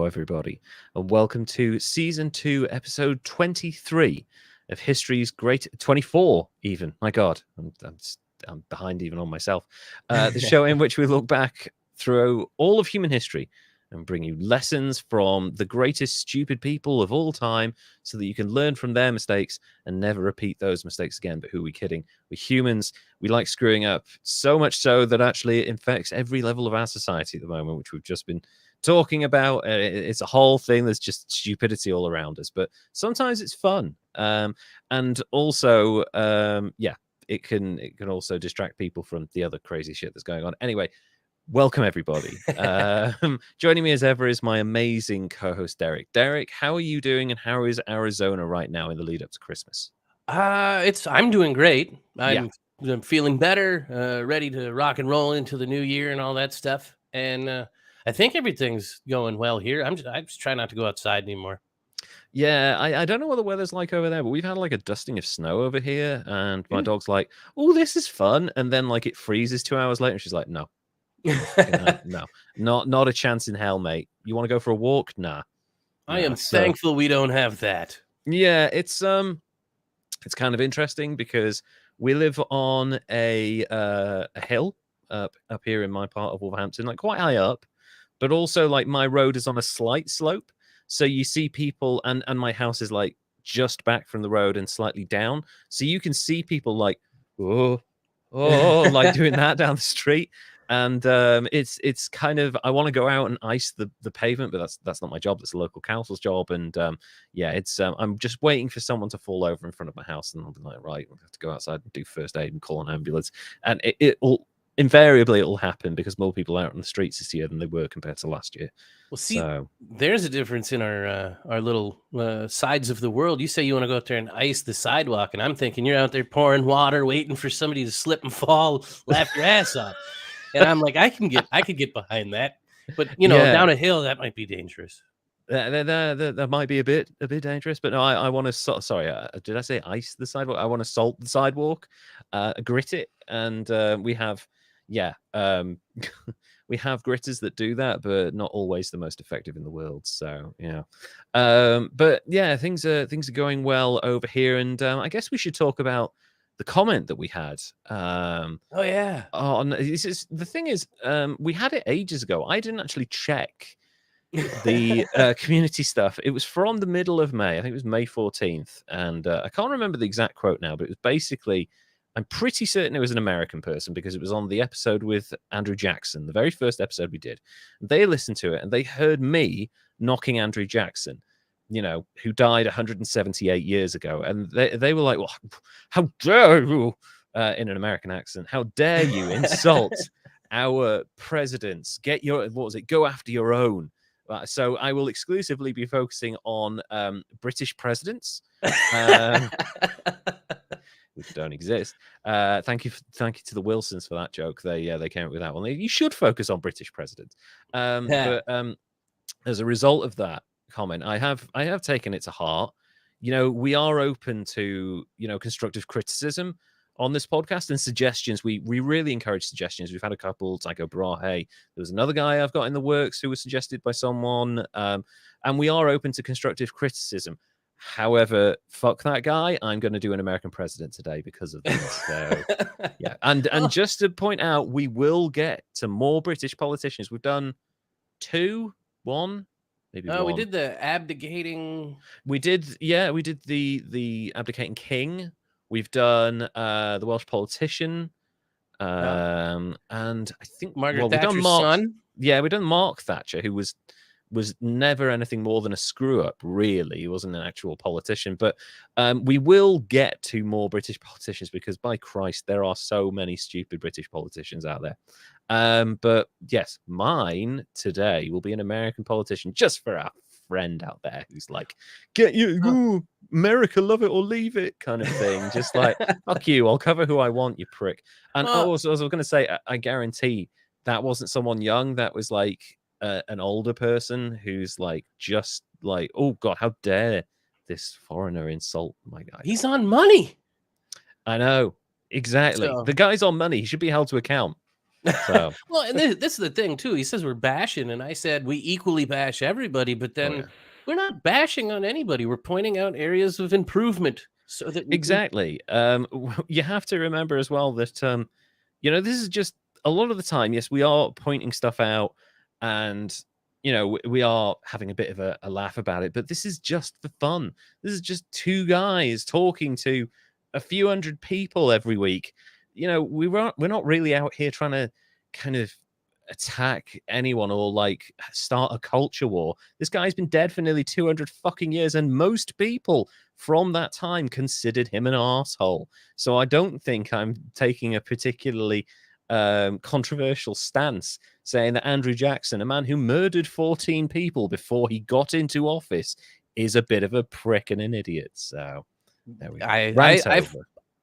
everybody, and welcome to Season 2, Episode 23 of History's Great... 24, even. My God, I'm behind even on myself. The show in which we look back through all of human history and bring you lessons from the greatest stupid people of all time so that you can learn from their mistakes and never repeat those mistakes again. But who are we kidding? We're humans. We like screwing up, so much so that actually it infects every level of our society at the moment, which we've just been talking about. It's a whole thing. There's just stupidity all around us, but sometimes it's fun. And also, it can also distract people from the other crazy shit that's going on. Anyway, welcome everybody. Joining me as ever is my amazing co-host Derek. Derek, how are you doing, and how is Arizona right now in the lead up to Christmas? I'm doing great. I'm feeling better, ready to rock and roll into the new year and all that stuff. And I think everything's going well here. I just try not to go outside anymore. Yeah, I don't know what the weather's like over there, but we've had like a dusting of snow over here, and my dog's like, "Oh, this is fun," and then like it freezes 2 hours later, and she's like, "No, no, not a chance in hell, mate. You want to go for a walk? Nah." I am thankful we don't have that. Yeah, it's kind of interesting because we live on a hill up here in my part of Wolverhampton, like quite high up, but also like my road is on a slight slope. So you see people, and my house is like just back from the road and slightly down. So you can see people like, oh, like doing that down the street. And it's kind of, I want to go out and ice the pavement, but that's not my job. That's the local council's job. And it's I'm just waiting for someone to fall over in front of my house, and I'll be like, right, we'll have to go outside and do first aid and call an ambulance. And it'll invariably happen because more people are out on the streets this year than they were compared to last year. Well, see, there's a difference in our little sides of the world. You say you want to go out there and ice the sidewalk, and I'm thinking you're out there pouring water, waiting for somebody to slip and fall, laugh your ass off. And I'm like, I could get behind that, but down a hill that might be dangerous. That might be a bit dangerous, but no, I want to sorry, did I say ice the sidewalk? I want to salt the sidewalk, grit it, and we have we have gritters that do that, but not always the most effective in the world. So but yeah, things are going well over here, and I guess we should talk about the comment that we had. The thing is, we had it ages ago. I didn't actually check the community stuff. It was from the middle of May. I think it was May 14th, and I can't remember the exact quote now, but it was basically, I'm pretty certain it was an American person because it was on the episode with Andrew Jackson, the very first episode we did. They listened to it and they heard me knocking Andrew Jackson, who died 178 years ago, and they were like, "Well, how dare you," in an American accent, "how dare you insult our presidents? Go after your own." So I will exclusively be focusing on British presidents, which don't exist. Thank you to the Wilsons for that joke. They came up with that one. You should focus on British presidents. But as a result of that comment, I have taken it to heart. We are open to constructive criticism on this podcast and suggestions. We really encourage suggestions. We've had a couple, Tycho Brahe. There was another guy I've got in the works who was suggested by someone. And we are open to constructive criticism. However, fuck that guy. I'm going to do an American president today because of this. So, yeah. And just to point out, we will get to more British politicians. We've done 2, 1, maybe 1. We did the abdicating. We did the abdicating king. We've done the Welsh politician, and I think Margaret Thatcher's son. Yeah, we've done Mark Thatcher, who was never anything more than a screw up. Really, he wasn't an actual politician. But we will get to more British politicians because, by Christ, there are so many stupid British politicians out there. But yes, mine today will be an American politician, just for our friend out there who's like, "Get you, America, love it or leave it," kind of thing. Just like, fuck you, I'll cover who I want, you prick. And also, as I was going to say, I guarantee that wasn't someone young. That was like an older person who's like, just like, "Oh God, how dare this foreigner insult my guy." He's on money. I know, exactly. So, the guy's on money. He should be held to account. So Well, and this is the thing too. He says we're bashing, and I said we equally bash everybody, but oh, then yeah. we're not bashing on anybody. We're pointing out areas of improvement so that we can. Exactly. You have to remember as well that this is just a lot of the time. Yes, we are pointing stuff out, and we are having a bit of a laugh about it. But this is just for fun. This is just two guys talking to a few hundred people every week. We're not really out here trying to kind of attack anyone or like start a culture war. This guy's been dead for nearly 200 fucking years, and most people from that time considered him an asshole. So I don't think I'm taking a particularly controversial stance saying that Andrew Jackson, a man who murdered 14 people before he got into office, is a bit of a prick and an idiot. So there we go. Rant over.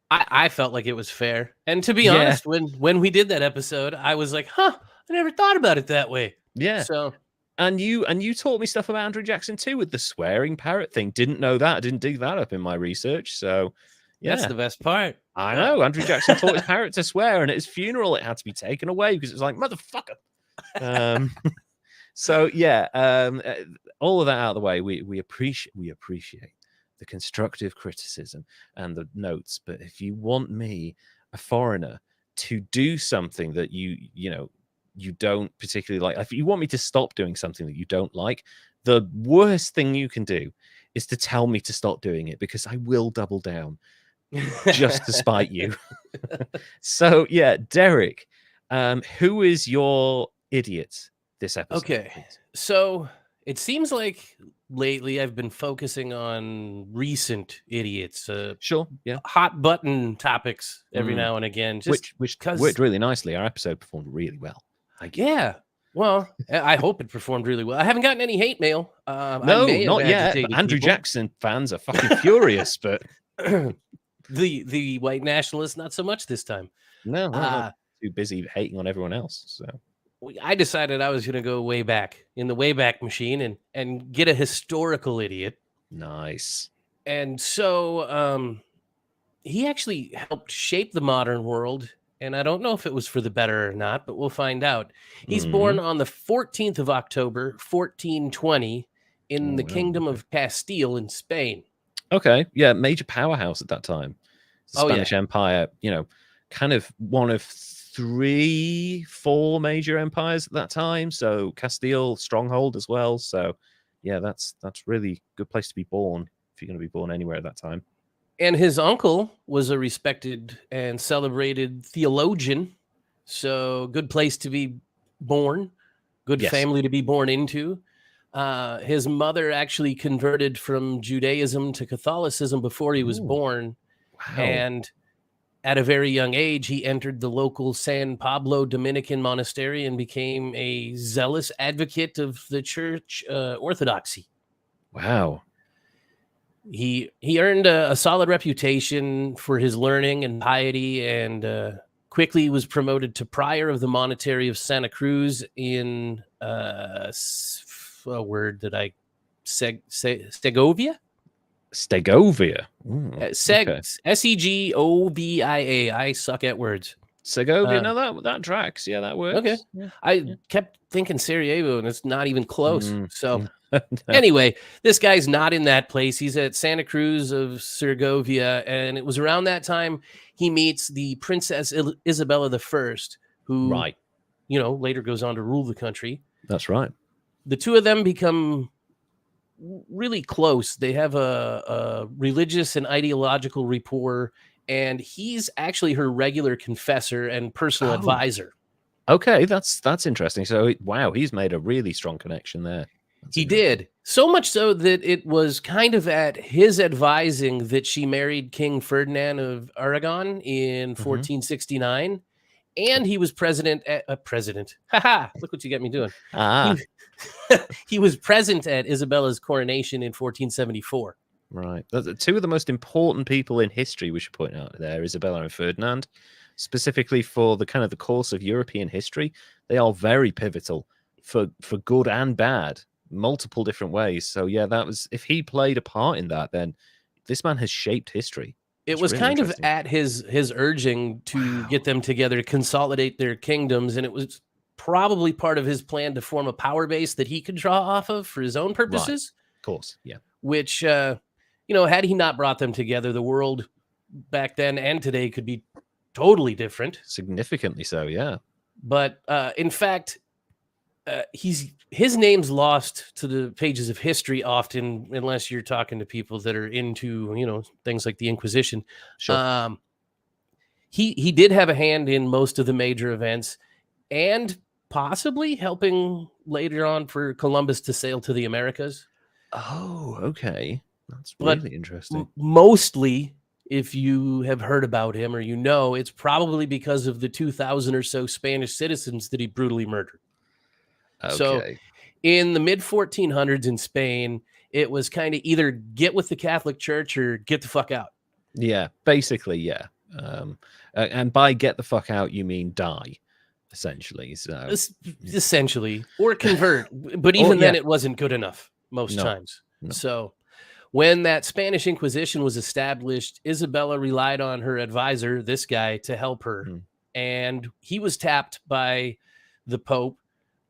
I felt like it was fair, and to be Yeah. honest, when we did that episode, I was like, "Huh, I never thought about it that way." Yeah. So, and you taught me stuff about Andrew Jackson too with the swearing parrot thing. Didn't know that. I didn't dig that up in my research. So yeah, that's the best part. I know. Andrew Jackson taught his parrot to swear, and at his funeral, it had to be taken away because it was like motherfucker. So yeah, all of that out of the way. We appreciate the constructive criticism and the notes. But if you want me, a foreigner, to do something that you don't particularly like, if you want me to stop doing something that you don't like, the worst thing you can do is to tell me to stop doing it, because I will double down just to spite you. So yeah, Derek, who is your idiot this episode? Okay, please? So it seems like lately I've been focusing on recent idiots, Sure, yeah. hot button topics every now and again, just which because worked really nicely. Our episode performed really well. Yeah. Well, I hope it performed really well. I haven't gotten any hate mail. No, not yet. But Andrew Jackson fans are fucking furious. But the white nationalists, not so much this time. No, too busy hating on everyone else. So I decided I was going to go way back in the Wayback Machine and get a historical idiot. Nice. And so he actually helped shape the modern world. And I don't know if it was for the better or not, but we'll find out. He's born on the 14th of October, 1420, in the Kingdom of Castile in Spain. Okay. Yeah. Major powerhouse at that time. The Spanish Empire, kind of one of 3-4 major empires at that time. So Castile, stronghold as well. So yeah, that's really a good place to be born if you're going to be born anywhere at that time. And his uncle was a respected and celebrated theologian. So good place to be born, good family to be born into. His mother actually converted from Judaism to Catholicism before he was born. Wow. And at a very young age, he entered the local San Pablo Dominican monastery and became a zealous advocate of the church orthodoxy. Wow. He earned a solid reputation for his learning and piety, and quickly was promoted to prior of the monastery of Santa Cruz in Segovia? Stegovia. Segovia. I suck at words. Segovia. No, that tracks. Yeah, that works. Okay. Yeah. I kept thinking Sarajevo, and it's not even close. So anyway, this guy's not in that place. He's at Santa Cruz of Segovia, and it was around that time he meets the Princess Isabella I, who, later goes on to rule the country. That's right. The two of them become really close. They have a religious and ideological rapport, and he's actually her regular confessor and personal advisor. Okay, that's interesting. So, wow, he's made a really strong connection there. He did. So much so that it was kind of at his advising that she married King Ferdinand of Aragon in 1469. And he was president. Haha, look what you got me doing. He was present at Isabella's coronation in 1474. Right. Two of the most important people in history, we should point out there, Isabella and Ferdinand, specifically for the kind of the course of European history. They are very pivotal for good and bad, multiple different ways. So yeah, that was, if he played a part in that, then this man has shaped history. It was really kind of interesting. at his urging to get them together to consolidate their kingdoms, and it was probably part of his plan to form a power base that he could draw off of for his own Right. purposes. Of course. Yeah. Which, had he not brought them together, the world back then and today could be totally different. Significantly so. Yeah. But in fact, his name's lost to the pages of history often, unless you're talking to people that are into things like the Inquisition. Sure. He did have a hand in most of the major events, and possibly helping later on for Columbus to sail to the Americas. Oh, okay. That's But really interesting. mostly, if you have heard about him or it's probably because of the 2,000 or so Spanish citizens that he brutally murdered. So Okay. in the mid 1400s in Spain, it was kind of either get with the Catholic Church or get the fuck out. Yeah. Basically, yeah. And by get the fuck out, you mean die, essentially. So Essentially, or convert. But even then, it wasn't good enough most times. No. So when that Spanish Inquisition was established, Isabella relied on her advisor, this guy, to help her. And he was tapped by the Pope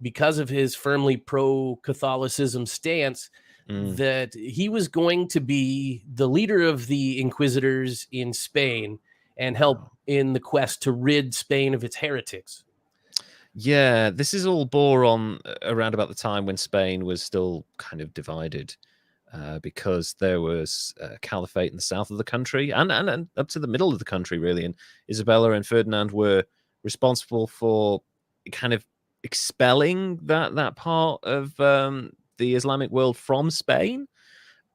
because of his firmly pro-Catholicism stance that he was going to be the leader of the Inquisitors in Spain and help in the quest to rid Spain of its heretics. Yeah, this is all bore on around about the time when Spain was still kind of divided. Because there was a caliphate in the south of the country and up to the middle of the country, really. And Isabella and Ferdinand were responsible for kind of expelling that part of the Islamic world from Spain.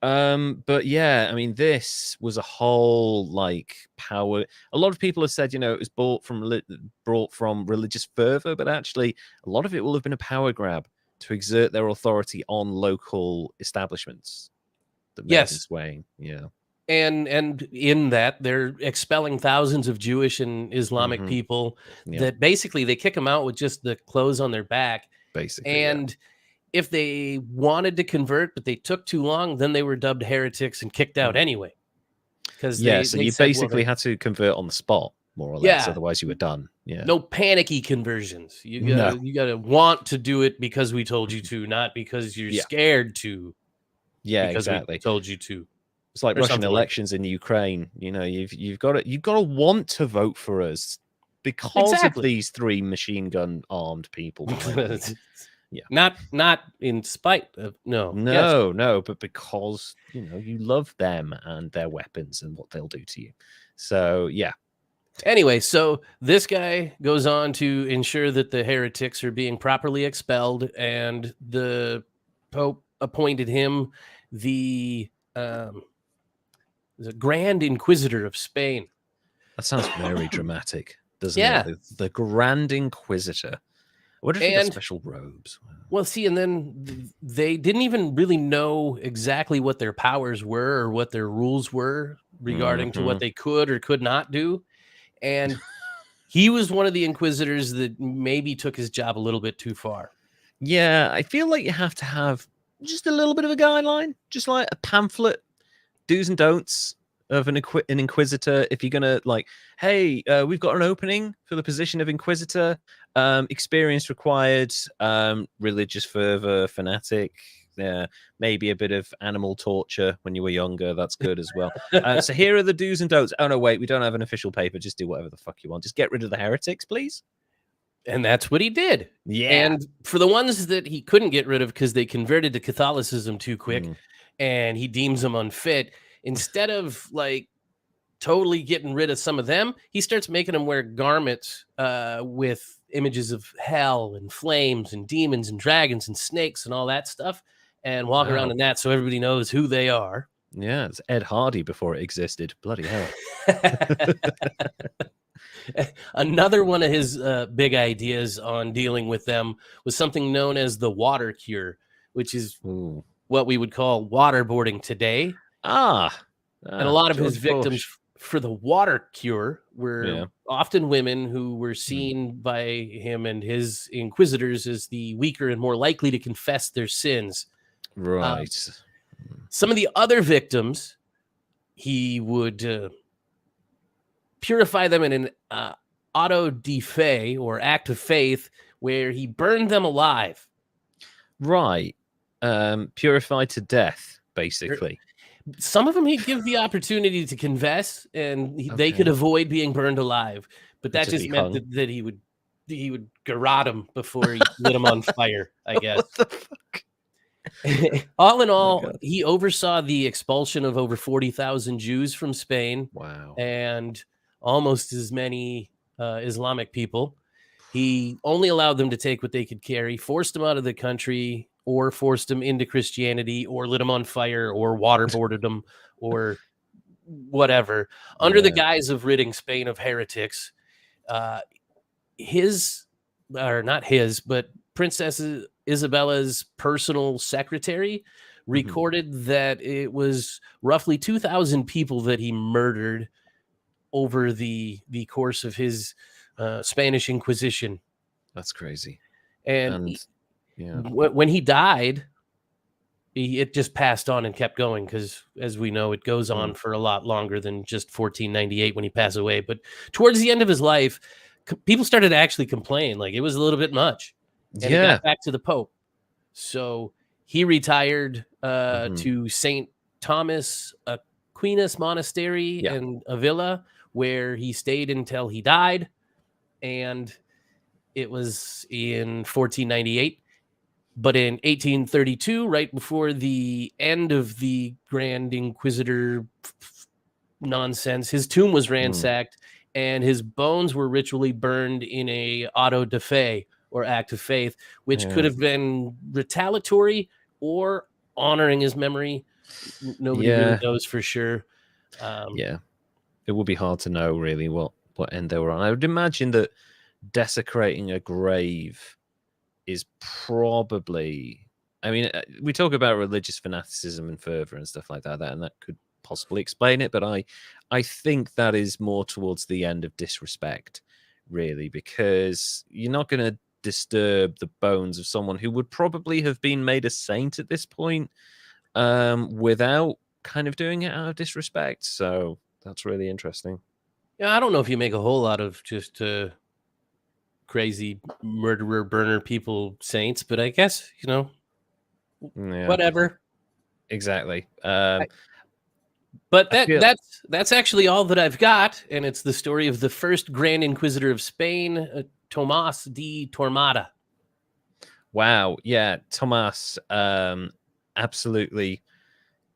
But yeah, I mean, this was a whole like power. A lot of people have said, it was brought from religious fervor, but actually a lot of it will have been a power grab to exert their authority on local establishments. Yes, swaying. Yeah, and in that they're expelling thousands of Jewish and Islamic people that basically they kick them out with just the clothes on their back. Basically, and if they wanted to convert but they took too long, then they were dubbed heretics and kicked out anyway. Because so you basically had to convert on the spot, more or less. Otherwise, you were done. Yeah, no panicky conversions. You gotta want to do it because we told you to, not because you're scared to. Yeah, because exactly. We told you to. It's like Russian elections in Ukraine. You've got to want to vote for us because of these 3 machine gun armed people. Yeah, not in spite of no, but because you love them and their weapons and what they'll do to you. So yeah. Anyway, so this guy goes on to ensure that the heretics are being properly expelled, and the Pope appointed him the Grand Inquisitor of Spain. That sounds very dramatic, doesn't it? The Grand Inquisitor. What if he got special robes? Well, see, and then they didn't even really know exactly what their powers were or what their rules were regarding to what they could or could not do. And he was one of the inquisitors that maybe took his job a little bit too far. Yeah, I feel like you have to have just a little bit of a guideline, just like a pamphlet, do's and don'ts of an inquisitor. If you're gonna hey, we've got an opening for the position of inquisitor, experience required, religious fervor, fanatic, maybe a bit of animal torture when you were younger. That's good as well. So here are the do's and don'ts. Oh no, wait, we don't have an official paper. Just do whatever the fuck you want. Just get rid of the heretics, please. And that's what he did. Yeah. And for the ones that he couldn't get rid of because they converted to Catholicism too quick and he deems them unfit, instead of totally getting rid of some of them, he starts making them wear garments with images of hell and flames and demons and dragons and snakes and all that stuff and walk around in that so everybody knows who they are. Yeah, it's Ed Hardy before it existed. Bloody hell. Another one of his big ideas on dealing with them was something known as the water cure, which is what we would call waterboarding today. And a lot of his victims for the water cure were often women who were seen by him and his inquisitors as the weaker and more likely to confess their sins. Right. Some of the other victims he would purify them in an auto de fe, or act of faith, where he burned them alive. Right. Purified to death, basically. Some of them he'd give the opportunity to confess, and they could Okay. avoid being burned alive. But that To just be meant hung. that he would garrote him before he lit him on fire, I guess. What the fuck? All in Oh my all, God. he oversaw the expulsion of over 40,000 Jews from Spain Wow. and almost as many Islamic people. He only allowed them to take what they could carry, forced them out of the country, or forced them into Christianity, or lit them on fire, or waterboarded them, or whatever, under the Yeah. guise of ridding Spain of heretics. Uh, but Princess Isabella's personal secretary recorded that it was roughly 2,000 people that he murdered over the course of his Spanish Inquisition. That's crazy. And yeah. when he died, it just passed on and kept going, because, as we know, it goes on for a lot longer than just 1498 when he passed away. But towards the end of his life, people started to actually complain, like it was a little bit much, and it got back to the Pope. So he retired to St. Thomas Aquinas Monastery in Avila, where he stayed until he died. And it was in 1498. But in 1832, right before the end of the Grand Inquisitor nonsense, his tomb was ransacked, and his bones were ritually burned in a auto de fe, or act of faith, which could have been retaliatory or honoring his memory. Nobody really knows for sure. It would be hard to know really what end they were on. I would imagine that desecrating a grave is probably, I mean, we talk about religious fanaticism and fervor and stuff like that, and that could possibly explain it, but I think that is more towards the end of disrespect, really, because you're not going to disturb the bones of someone who would probably have been made a saint at this point, without kind of doing it out of disrespect. So that's really interesting. Yeah, I don't know if you make a whole lot of just crazy murderer burner people saints, but I guess, whatever. Exactly. But that's actually all that I've got, and it's the story of the first Grand Inquisitor of Spain, Tomás de Torquemada. Wow, yeah, Tomás, absolutely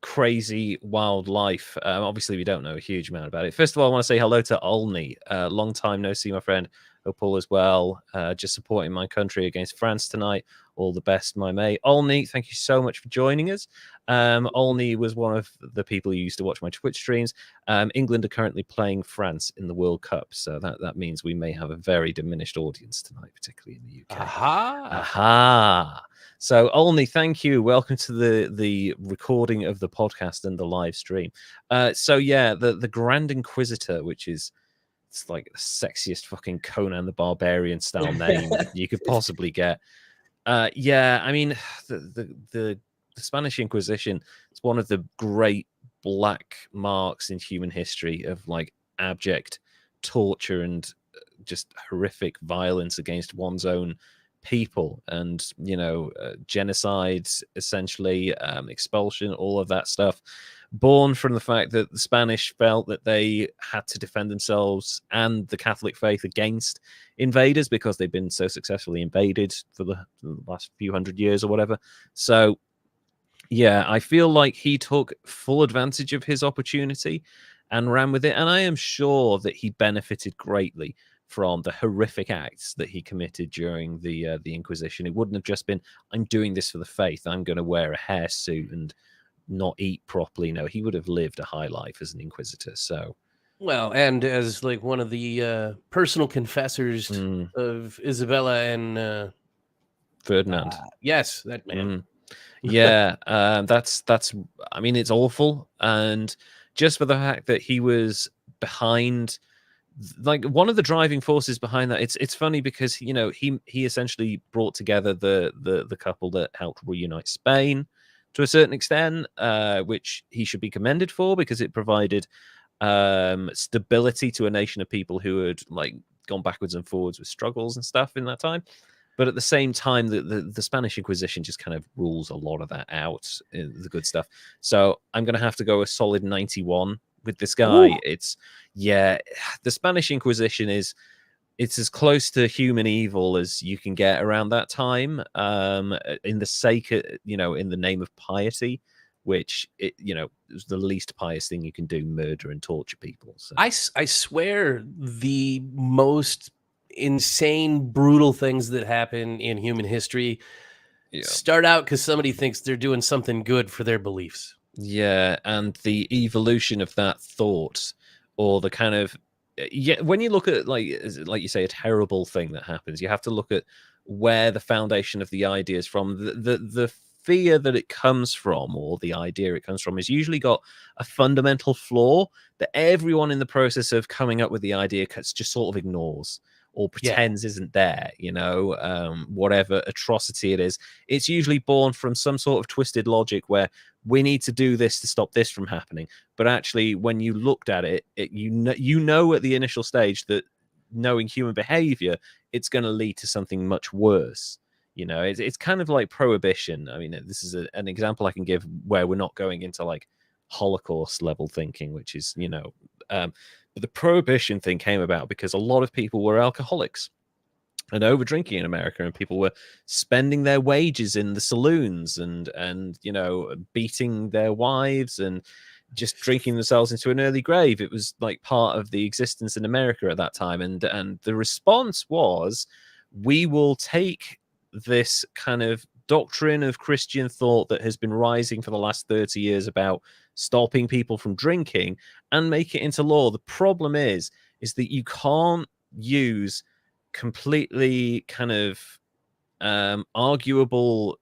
crazy wild life. Obviously, we don't know a huge amount about it. First of all, I want to say hello to Olney. Long time no see, my friend. Hope all is well. Just supporting my country against France tonight. All the best, my mate. Olney, thank you so much for joining us. Olney was one of the people who used to watch my Twitch streams. England are currently playing France in the World Cup, so that means we may have a very diminished audience tonight, particularly in the UK. Aha! So, Olney, thank you. Welcome to the recording of the podcast and the live stream. The Grand Inquisitor, which is, it's like the sexiest fucking Conan the Barbarian style name you could possibly get. I mean, the Spanish Inquisition is one of the great black marks in human history of like abject torture and just horrific violence against one's own people, and genocide, essentially, expulsion, all of that stuff, born from the fact that the Spanish felt that they had to defend themselves and the Catholic faith against invaders because they've been so successfully invaded for the last few hundred years or whatever. So I feel like he took full advantage of his opportunity and ran with it, and I am sure that he benefited greatly from the horrific acts that he committed during the Inquisition. It wouldn't have just been, I'm doing this for the faith, I'm going to wear a hairsuit and not eat properly. No, he would have lived a high life as an Inquisitor. So, well, and as like one of the personal confessors of Isabella and Ferdinand. Yes, that man. That's I mean, it's awful, and just for the fact that he was behind, like, one of the driving forces behind that. It's funny because he essentially brought together the couple that helped reunite Spain to a certain extent, which he should be commended for, because it provided stability to a nation of people who had like gone backwards and forwards with struggles and stuff in that time. But at the same time, the Spanish Inquisition just kind of rules a lot of that out, the good stuff. So I'm going to have to go a solid 91 with this guy. Ooh. The Spanish Inquisition it's as close to human evil as you can get around that time, in the sake of, in the name of piety, which is the least pious thing you can do, murder and torture people. So. I swear the most insane, brutal things that happen in human history start out because somebody thinks they're doing something good for their beliefs. Yeah, and the evolution of that thought, or the kind of when you look at like you say, a terrible thing that happens, you have to look at where the foundation of the idea is from. The fear that it comes from, or the idea it comes from, is usually got a fundamental flaw that everyone in the process of coming up with the idea just sort of ignores or pretends isn't there. Whatever atrocity it is, it's usually born from some sort of twisted logic where we need to do this to stop this from happening. But actually, when you looked at it, you know at the initial stage that, knowing human behavior, it's going to lead to something much worse. It's kind of like prohibition. I mean, this is an example I can give where we're not going into like Holocaust level thinking, which is, but the prohibition thing came about because a lot of people were alcoholics and over drinking in America, and people were spending their wages in the saloons and beating their wives and just drinking themselves into an early grave. It was like part of the existence in America at that time. And the response was, we will take this kind of doctrine of Christian thought that has been rising for the last 30 years about stopping people from drinking and make it into law. The problem is that you can't use completely kind of arguable,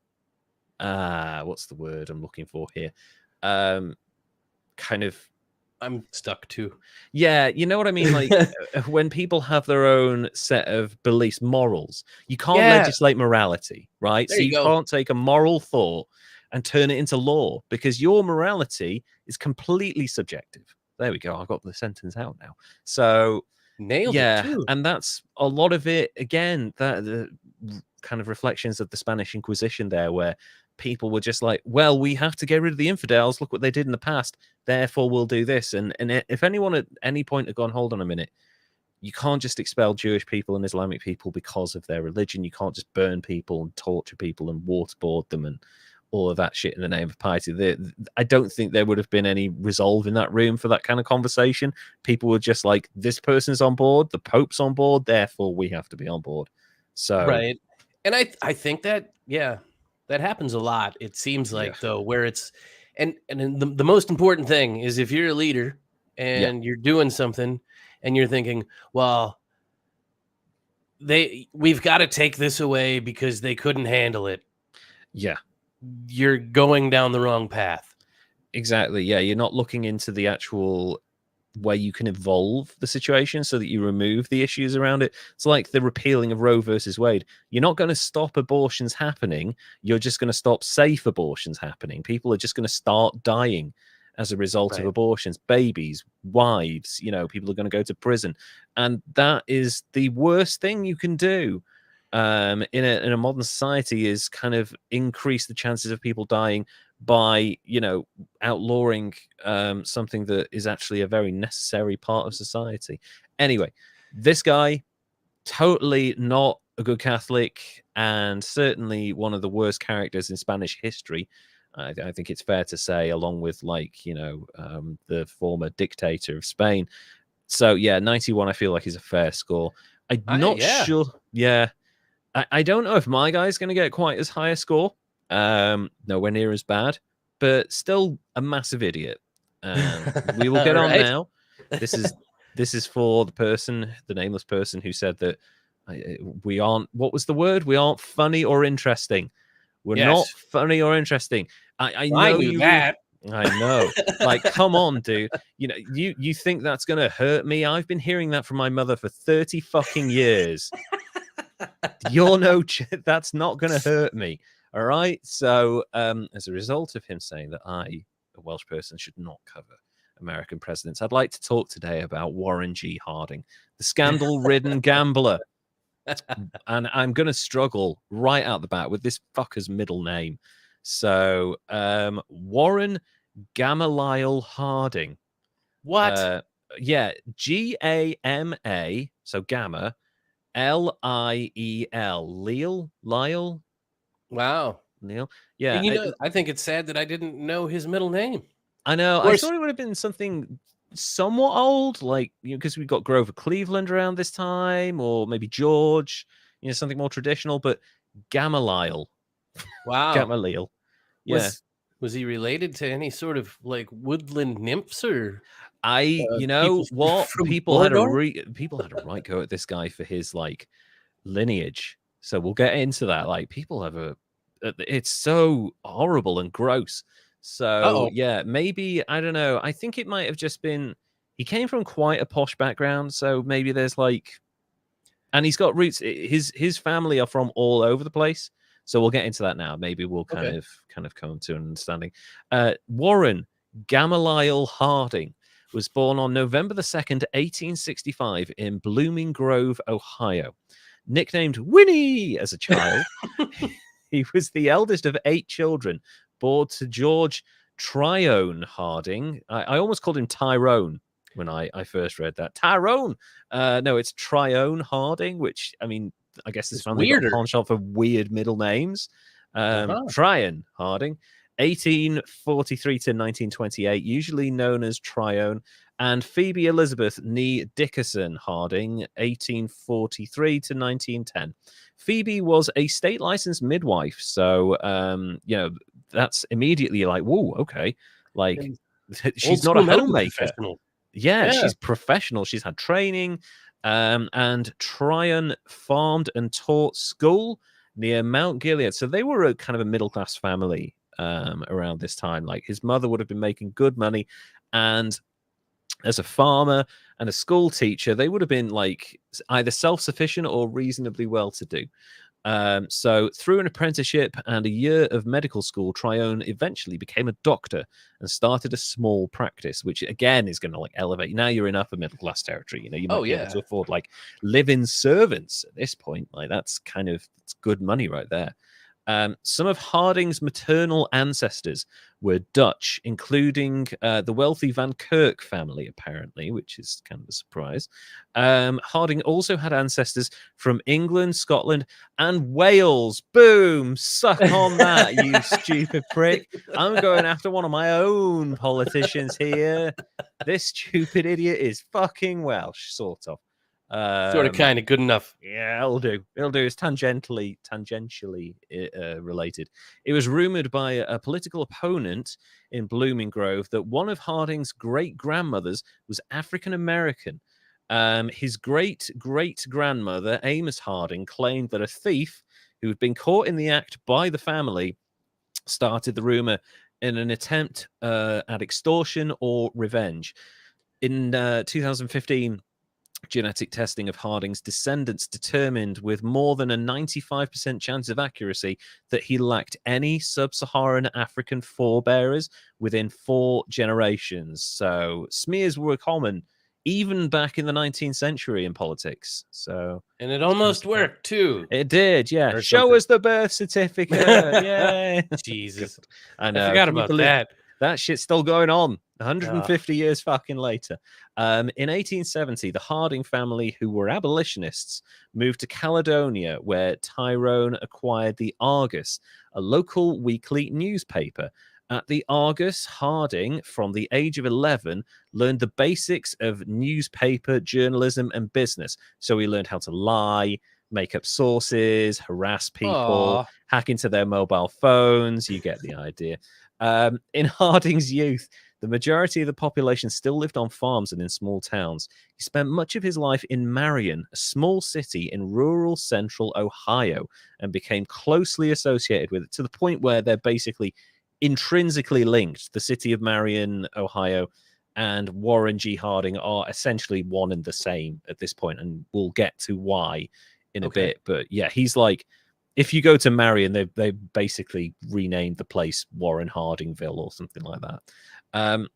what's the word I'm looking for here? Kind of, I'm stuck too. Yeah, you know what I mean? Like when people have their own set of beliefs, morals, you can't legislate morality, right? There so you go. Can't take a moral thought and turn it into law, because your morality is completely subjective. There we go. I've got the sentence out now. So nailed it too. And that's a lot of it. Again, that the kind of reflections of the Spanish Inquisition there, where people were just like, well, we have to get rid of the infidels. Look what they did in the past. Therefore, we'll do this. And if anyone at any point had gone, hold on a minute, you can't just expel Jewish people and Islamic people because of their religion. You can't just burn people and torture people and waterboard them and all of that shit in the name of piety. I don't think there would have been any resolve in that room for that kind of conversation. People were just like, this person's on board, the Pope's on board, therefore we have to be on board. So right. And I think that, that happens a lot. It seems like, though, where it's and the most important thing is, if you're a leader and you're doing something and you're thinking, well, we've got to take this away because they couldn't handle it. Yeah. You're going down the wrong path. Exactly. Yeah. You're not looking into the actual way you can evolve the situation so that you remove the issues around it. It's like the repealing of Roe versus Wade. You're not going to stop abortions happening. You're just going to stop safe abortions happening. People are just going to start dying as a result of abortions. Babies, wives, people are going to go to prison. And that is the worst thing you can do in a modern society, is kind of increase the chances of people dying by outlawing something that is actually a very necessary part of society. Anyway, this guy, totally not a good Catholic, and certainly one of the worst characters in Spanish history. I think it's fair to say, along with the former dictator of Spain. So 91 I feel like is a fair score. I'm not sure. I don't know if my guy's going to get quite as high a score. Nowhere near as bad, but still a massive idiot. We will get on now. This is for the nameless person who said that we aren't, what was the word? We aren't funny or interesting. We're not funny or interesting. I know knew that. I know. Like, come on, dude. You think that's going to hurt me? I've been hearing that from my mother for 30 fucking years. That's not going to hurt me. All right. So as a result of him saying that I, a Welsh person, should not cover American presidents. I'd like to talk today about Warren G. Harding, the scandal-ridden gambler. And I'm going to struggle right out the bat with this fucker's middle name. So, Warren Gamaliel Harding. What? Yeah, Gama, so Gamma, Liel, Lyle. Wow. Neil. Yeah, And I think it's sad that I didn't know his middle name. I know. I thought it would have been something somewhat old, like, because we got Grover Cleveland around this time, or maybe George, something more traditional. But Gamaliel, wow, Gamaliel. Yeah. Was he related to any sort of like woodland nymphs or? People had a right go at this guy for his like lineage. So we'll get into that. Like, people have it's so horrible and gross. So yeah, maybe, I don't know. I think it might have just been, he came from quite a posh background. So maybe there's like, and he's got roots. His family are from all over the place. So we'll get into that now. Maybe we'll kind of come to an understanding. Warren Gamaliel Harding was born on November the 2nd, 1865 in Blooming Grove, Ohio. Nicknamed Winnie as a child, he was the eldest of 8 children, born to George Tryon Harding. I almost called him Tyrone when I first read that. Tyrone! No, it's Tryon Harding, which, I mean, I guess this family got a penchant for weird middle names. Tryon Harding, 1843 to 1928, usually known as Tryon, and Phoebe Elizabeth Nee Dickerson Harding, 1843 to 1910. Phoebe was a state licensed midwife, so that's immediately like, whoa, okay, like she's not a homemaker. Yeah, she's professional. She's had training. And Tryon farmed and taught school near Mount Gilead. So they were a kind of a middle-class family around this time. Like, his mother would have been making good money, and as a farmer and a school teacher, they would have been like either self-sufficient or reasonably well-to-do. So through an apprenticeship and a year of medical school, Tryon eventually became a doctor and started a small practice, which again is going to like elevate. Now you're in upper middle class territory. You might be able to afford like live-in servants at this point. Like, it's good money right there. Some of Harding's maternal ancestors were Dutch, including the wealthy Van Kirk family, apparently, which is kind of a surprise. Harding also had ancestors from England, Scotland, and Wales. Boom! Suck on that, you stupid prick. I'm going after one of my own politicians here. This stupid idiot is fucking Welsh, sort of. Sort of, kind of good enough. Yeah, it'll do. It's tangentially related. It was rumored by a political opponent in Blooming Grove that one of Harding's great grandmothers was African American. His great grandmother, Amos Harding, claimed that a thief who had been caught in the act by the family started the rumor in an attempt at extortion or revenge. In 2015. Genetic testing of Harding's descendants determined with more than a 95% chance of accuracy that he lacked any sub-Saharan African forebearers within 4 generations. So smears were common even back in the 19th century in politics. And it almost worked too. It did, yeah. Show us the birth certificate. Yeah. Jesus. I know. I forgot about that. That shit's still going on 150 years fucking later. In 1870, the Harding family, who were abolitionists, moved to Caledonia, where Tyrone acquired the Argus, a local weekly newspaper. At the Argus, Harding, from the age of 11, learned the basics of newspaper journalism and business. So he learned how to lie, make up sources, harass people, hack into their mobile phones. You get the idea. In Harding's youth, the majority of the population still lived on farms and in small towns. He spent much of his life in Marion, a small city in rural central Ohio, and became closely associated with it to the point where they're basically intrinsically linked. The city of Marion, Ohio, and Warren G. Harding are essentially one and the same at this point, and we'll get to why in a bit. But yeah, he's like, if you go to Marion, they basically renamed the place Warren Hardingville or something like that.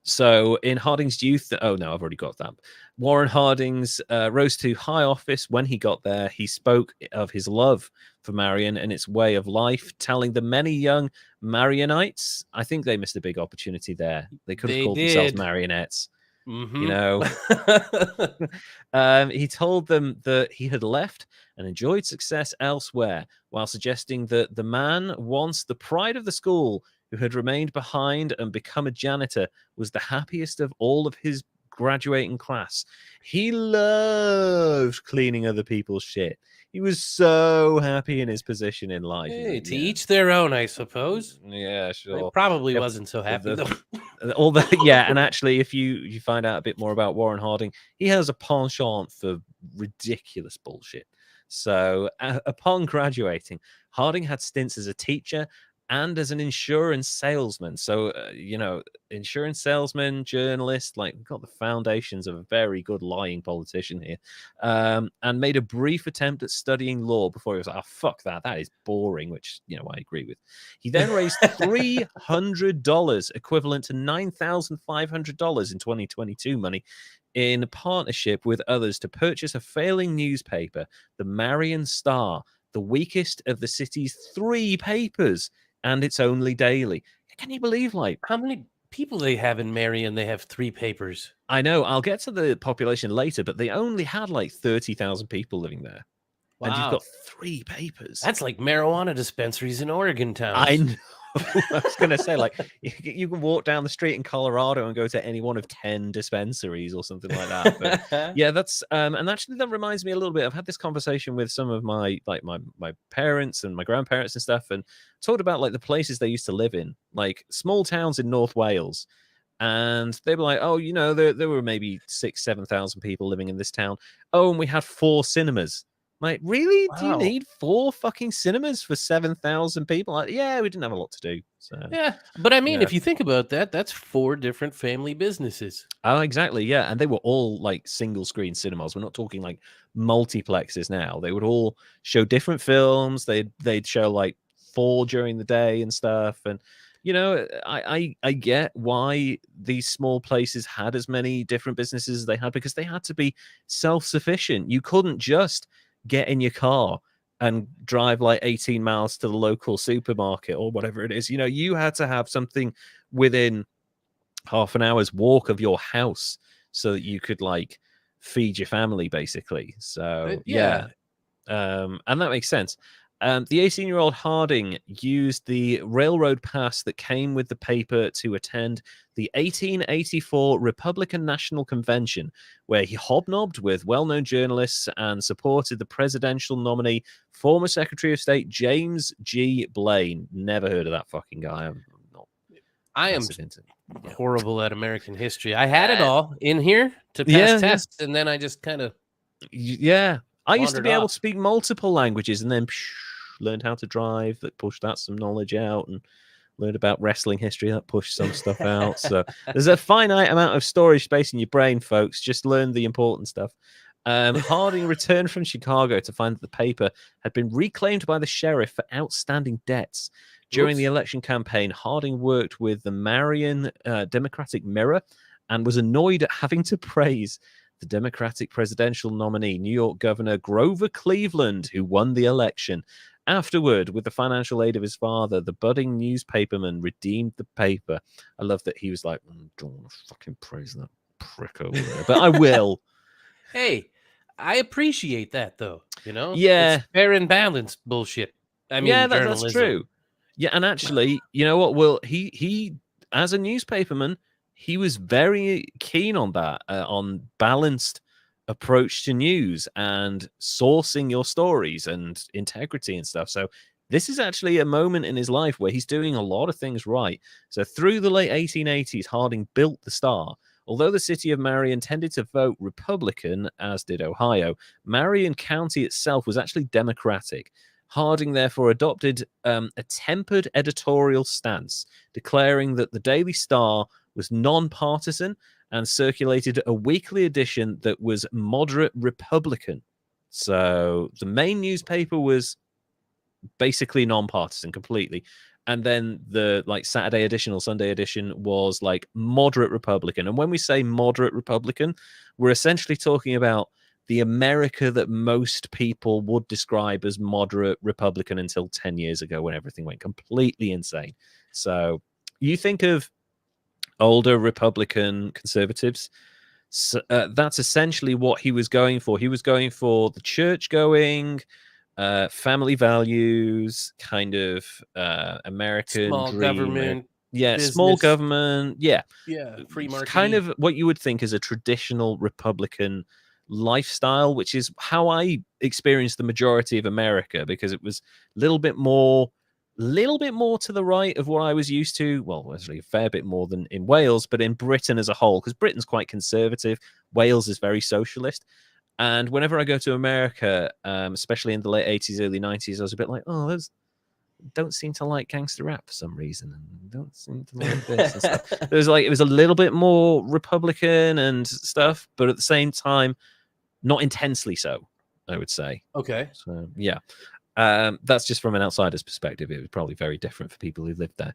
So in Harding's youth, oh no, I've already got that. Warren Harding's rose to high office. When he got there, he spoke of his love for Marion and its way of life, telling the many young Marionites, I think they missed a big opportunity there. They could have They called themselves did. marionettes. You Mm-hmm. know, he told them that he had left and enjoyed success elsewhere, while suggesting that the man, once the pride of the school, who had remained behind and become a janitor, was the happiest of all of his graduating class. He loved cleaning other people's shit. He was so happy in his position in life. He's Hey, like, to yeah, each their own, I suppose. yeah, I sure. probably Yep. wasn't so happy though. All the yeah, and actually, if you find out a bit more about Warren Harding, he has a penchant for ridiculous bullshit. So, upon graduating, Harding had stints as a teacher and as an insurance salesman. So, insurance salesman, journalist, like we've got the foundations of a very good lying politician here, and made a brief attempt at studying law before he was like, oh, fuck that. That is boring, which, I agree with. He then raised $300, equivalent to $9,500 in 2022 money, in partnership with others to purchase a failing newspaper, the Marion Star, the weakest of the city's 3 papers, and it's only daily. Can you believe, like, How many people they have in Marion? They have 3 papers. I know, I'll get to the population later, but they only had like 30,000 people living there. And you've Wow. got 3 papers. That's like marijuana dispensaries in Oregon I towns. know. I was going to say, like, you can walk down the street in Colorado and go to any one of 10 dispensaries or something like that. But yeah, that's and actually that reminds me a little bit. I've had this conversation with some of my parents and my grandparents and stuff, and talked about like the places they used to live in, like small towns in North Wales. And they were like, oh, there were maybe 7,000 people living in this town. Oh, and we had 4 cinemas. Like, really? Do you Wow. need 4 fucking cinemas for 7,000 people? Like, yeah, we didn't have a lot to do. So Yeah, but I mean, yeah. if you think about that, that's 4 different family businesses. Oh, exactly. Yeah. And they were all like single screen cinemas. We're not talking like multiplexes now. They would all show different films. They'd show like 4 during the day and stuff. And I get why these small places had as many different businesses as they had, because they had to be self-sufficient. You couldn't just get in your car and drive like 18 miles to the local supermarket or whatever it is. You had to have something within half an hour's walk of your house so that you could like feed your family, basically. So Yeah. and that makes sense. The 18-year-old Harding used the railroad pass that came with the paper to attend the 1884 Republican National Convention, where he hobnobbed with well-known journalists and supported the presidential nominee, former Secretary of State James G. Blaine. Never heard of that fucking guy. I'm not. I am massive into. Yeah. horrible at American history. I had it all in here to pass tests, and then I just kind of I used to wandered be able off. to speak multiple languages, and then learned how to drive. That pushed that some knowledge out, and learned about wrestling history. That pushed some stuff out. So there's a finite amount of storage space in your brain, folks. Just learn the important stuff. Harding returned from Chicago to find that the paper had been reclaimed by the sheriff for outstanding debts. During the election campaign, Harding worked with the Marion Democratic Mirror and was annoyed at having to praise the Democratic presidential nominee, New York Governor Grover Cleveland, who won the election. Afterward, with the financial aid of his father, the budding newspaperman redeemed the paper. I love that he was like, don't want to fucking praise that prick over there, but I will. Hey, I appreciate that, though. Yeah. It's fair and balanced bullshit. I mean, Yeah, that's journalism. true. Yeah, and actually, you know what? Well, he as a newspaperman, he was very keen on that, on balanced approach to news and sourcing your stories and integrity and stuff. So this is actually a moment in his life where he's doing a lot of things right. So through the late 1880s, Harding built the Star. Although the city of Marion tended to vote Republican, as did Ohio, Marion County itself was actually Democratic. Harding therefore adopted a tempered editorial stance, declaring that the Daily Star was non-partisan and circulated a weekly edition that was moderate Republican. So the main newspaper was basically non-partisan completely. And then the like Saturday edition or Sunday edition was like moderate Republican. And when we say moderate Republican, we're essentially talking about the America that most people would describe as moderate Republican until 10 years ago when everything went completely insane. So you think of older Republican conservatives. So, that's essentially what he was going for. He was going for the church going, family values, kind of American Small dream. government. Yeah, business. small government. Yeah. Free market. Kind of what you would think is a traditional Republican lifestyle, which is how I experienced the majority of America, because it was a little bit more to the right of what I was used to. Well, actually a fair bit more than in Wales, but in Britain as a whole, because Britain's quite conservative. Wales is very socialist. And whenever I go to America, especially in the late 80s, early 90s, I was a bit like, oh, those don't seem to like gangster rap for some reason, and don't seem to like this and stuff. It was a little bit more Republican and stuff, but at the same time, not intensely so, I would say. Okay. So yeah. That's just from an outsider's perspective. It was probably very different for people who lived there.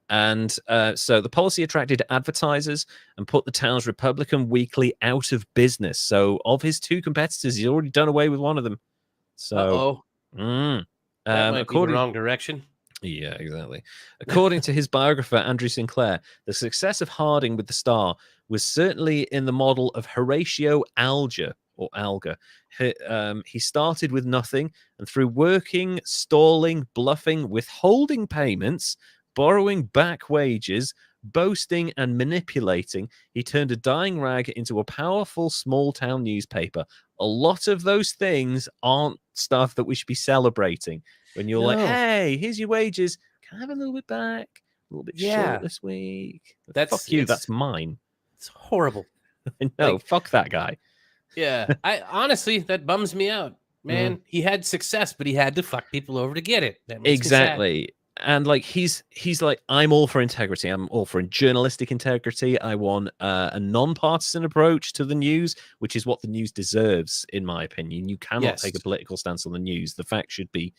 And so the policy attracted advertisers and put the town's Republican weekly out of business. So of his two competitors, he's already done away with one of them. So that might be the wrong direction. Yeah, exactly. According to his biographer, Andrew Sinclair, the success of Harding with the Star was certainly in the model of Horatio Alger, or Alger. He started with nothing, and through working, stalling, bluffing, withholding payments, borrowing back wages, boasting, and manipulating, he turned a dying rag into a powerful small-town newspaper. A lot of those things aren't stuff that we should be celebrating. When you're like, hey, here's your wages. Can I have a little bit back? A little bit short this week. Fuck you, that's mine. It's horrible. No, fuck that guy. Yeah, honestly, that bums me out, man. He had success, but he had to fuck people over to get it. That makes exactly. And like he's like, I'm all for integrity. I'm all for journalistic integrity. I want a non-partisan approach to the news, which is what the news deserves, in my opinion. You cannot take a political stance on the news. The fact should be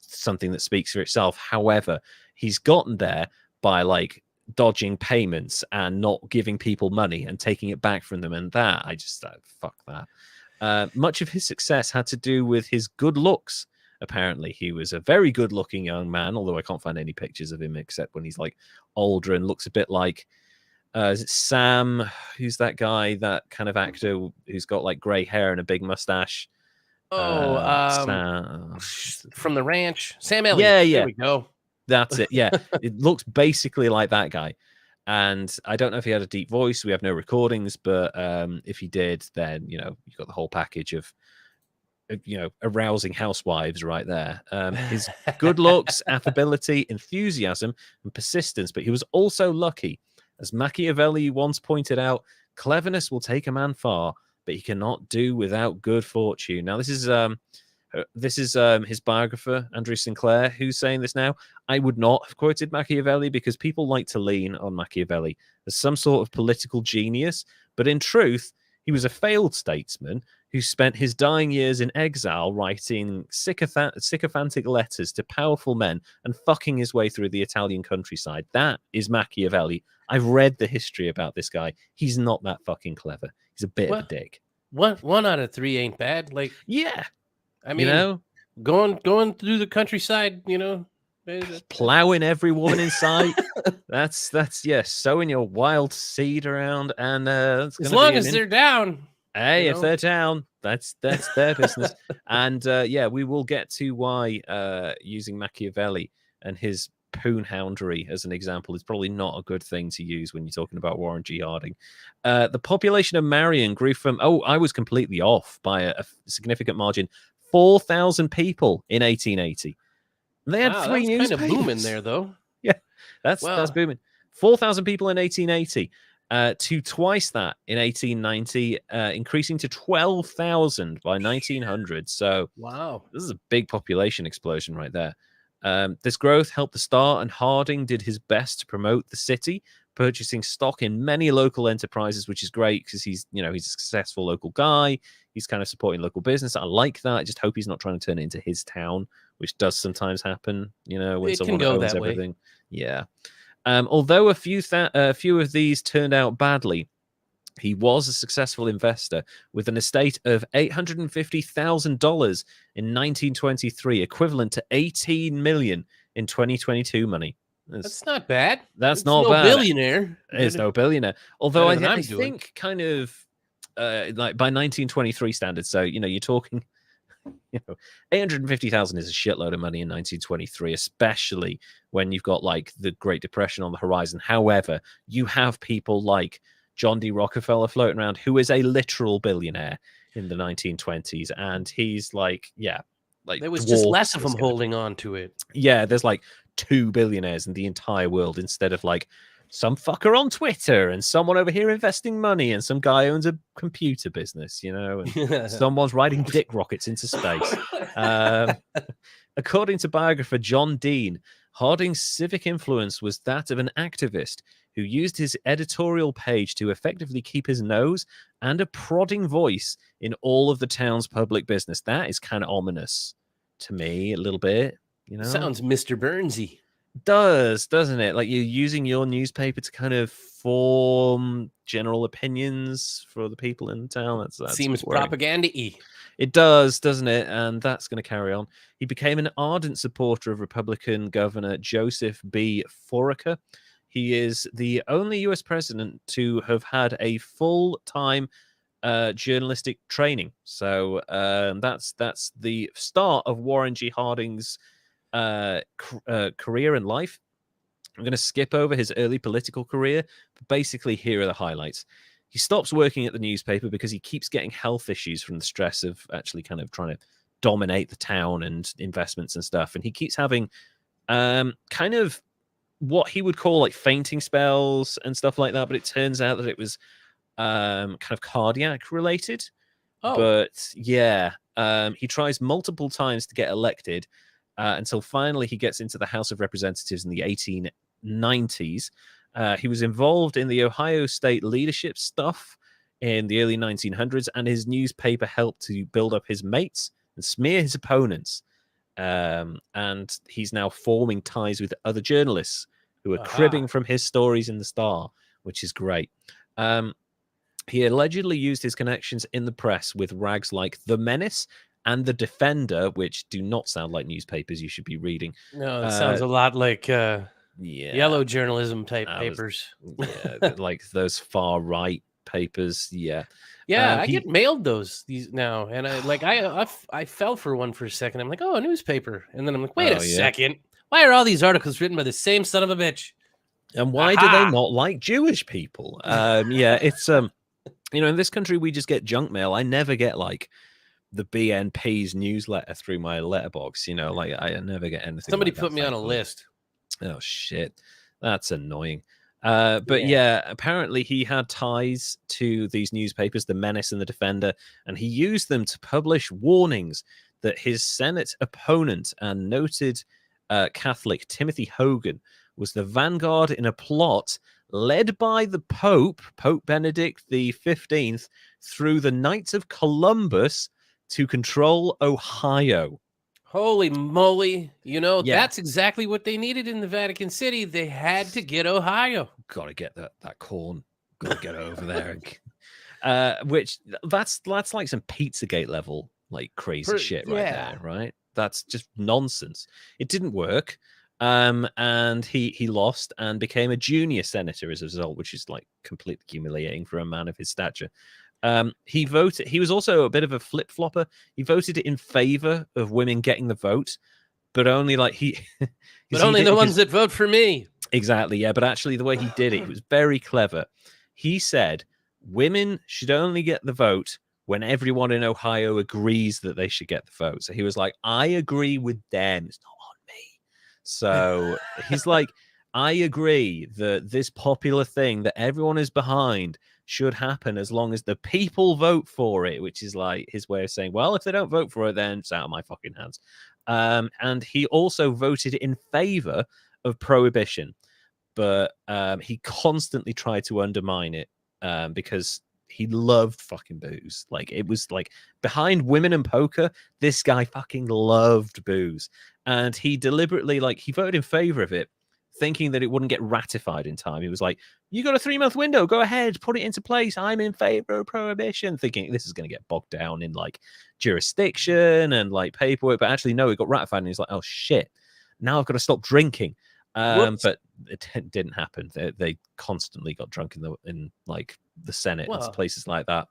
something that speaks for itself. However, he's gotten there by like dodging payments and not giving people money and taking it back from them, and that I just fuck that. Much of his success had to do with his good looks. Apparently he was a very good looking young man, although I can't find any pictures of him except when he's like older and looks a bit like is it Sam, who's that guy, that kind of actor who's got like gray hair and a big mustache? Sam, from the ranch, Sam Elliott. Yeah, there we go. That's it. Yeah, it looks basically like that guy. And I don't know if he had a deep voice. We have no recordings, but if he did, then you got the whole package of arousing housewives right there. His good looks, affability, enthusiasm, and persistence. But he was also lucky, as Machiavelli once pointed out. Cleverness will take a man far, but he cannot do without good fortune. Now, this is his biographer, Andrew Sinclair, who's saying this now. I would not have quoted Machiavelli because people like to lean on Machiavelli as some sort of political genius. But in truth, he was a failed statesman who spent his dying years in exile writing sycophantic letters to powerful men and fucking his way through the Italian countryside. That is Machiavelli. I've read the history about this guy. He's not that fucking clever. He's a bit of a dick. One out of three ain't bad. Like, yeah. I mean, going through the countryside, plowing every woman in sight. that's sowing your wild seed around, and as long as they're down. Hey, if they're down, that's their business. And we will get to why using Machiavelli and his poonhoundery as an example is probably not a good thing to use when you're talking about Warren G. Harding. The population of Marion grew from, I was completely off by a significant margin, 4,000 people in 1880. They had three newspapers. Kind of booming there, though. Yeah, that's booming. 4,000 people in 1880. To twice that in 1890, increasing to 12,000 by 1900. So, wow, this is a big population explosion right there. This growth helped the Star, and Harding did his best to promote the city, purchasing stock in many local enterprises, which is great because he's a successful local guy. He's kind of supporting local business. I like that. I just hope he's not trying to turn it into his town, which does sometimes happen, when It someone can go owns that way. everything. Yeah. Although a few of these turned out badly, he was a successful investor with an estate of $850,000 in 1923, equivalent to 18 million in 2022 money. That's not bad. That's It's not no bad. billionaire. It's no billionaire. Although Better than I I'm doing. think kind of like by 1923 standards, so you're talking 850,000 is a shitload of money in 1923, especially when you've got like the Great Depression on the horizon. However, you have people like John D. Rockefeller floating around, who is a literal billionaire in the 1920s, and he's like, there was just less of them holding on to it. Yeah, there's like 2 billionaires in the entire world instead of like some fucker on Twitter and someone over here investing money and some guy owns a computer business, and someone's riding dick rockets into space. According to biographer John Dean, Harding's civic influence was that of an activist who used his editorial page to effectively keep his nose and a prodding voice in all of the town's public business. That is kind of ominous to me a little bit, Sounds Mr. Burnsy. Doesn't it? Like you're using your newspaper to kind of form general opinions for the people in the town. That seems propaganda-y. It does, doesn't it? And that's going to carry on. He became an ardent supporter of Republican Governor Joseph B. Foraker. He is the only U.S. president to have had a full-time journalistic training. So that's the start of Warren G. Harding's career and life. I'm going to skip over his early political career, but basically here are the highlights. He stops working at the newspaper because he keeps getting health issues from the stress of actually kind of trying to dominate the town and investments and stuff. And he keeps having kind of what he would call like fainting spells and stuff like that. But it turns out that it was kind of cardiac related. Oh. But yeah, he tries multiple times to get elected until finally he gets into the House of Representatives in the 1890s. He was involved in the Ohio state leadership stuff in the early 1900s, and his newspaper helped to build up his mates and smear his opponents. And he's now forming ties with other journalists who are cribbing from his stories in the Star, which is great. He allegedly used his connections in the press with rags like The Menace and The Defender, which do not sound like newspapers you should be reading. No, it sounds a lot like yellow journalism type papers. Like those far right papers. Yeah. I get mailed these now, and I fell for one for a second. I'm like, oh, a newspaper, and then I'm like, wait a second, why are all these articles written by the same son of a bitch? And why do they not like Jewish people? It's in this country we just get junk mail. I never get like the BNP's newsletter through my letterbox. Like I never get anything. Somebody like put me on a list. Oh shit, that's annoying. Apparently he had ties to these newspapers, The Menace and The Defender, and he used them to publish warnings that his Senate opponent and noted Catholic Timothy Hogan was the vanguard in a plot led by the Pope Benedict XV, through the Knights of Columbus to control Ohio. Holy moly. That's exactly what they needed in the Vatican City. They had to get Ohio. Gotta get that corn. Gotta get over there. Which that's like some Pizzagate level like crazy shit right there, right? That's just nonsense. It didn't work. And he lost and became a junior senator as a result, which is like completely humiliating for a man of his stature. He voted. He was also a bit of a flip flopper. He voted in favor of women getting the vote, but only like but only the ones that vote for me. Exactly. Yeah. But actually, the way he did it was very clever. He said women should only get the vote when everyone in Ohio agrees that they should get the vote. So he was like, I agree with them. It's not on me. So he's like, I agree that this popular thing that everyone is behind should happen as long as the people vote for it, which is like his way of saying, well, if they don't vote for it, then it's out of my fucking hands. And he also voted in favor of prohibition. but he constantly tried to undermine it because he loved fucking booze. Like, it was like behind women and poker, this guy fucking loved booze. And he deliberately, like, he voted in favor of it, thinking that it wouldn't get ratified in time. He was like, you got a 3-month window, go ahead, put it into place. I'm in favor of prohibition, thinking this is going to get bogged down in like jurisdiction and like paperwork. But actually, no, it got ratified. And he's like, oh shit, now I've got to stop drinking. But it didn't happen. They constantly got drunk in like the Senate and places like that.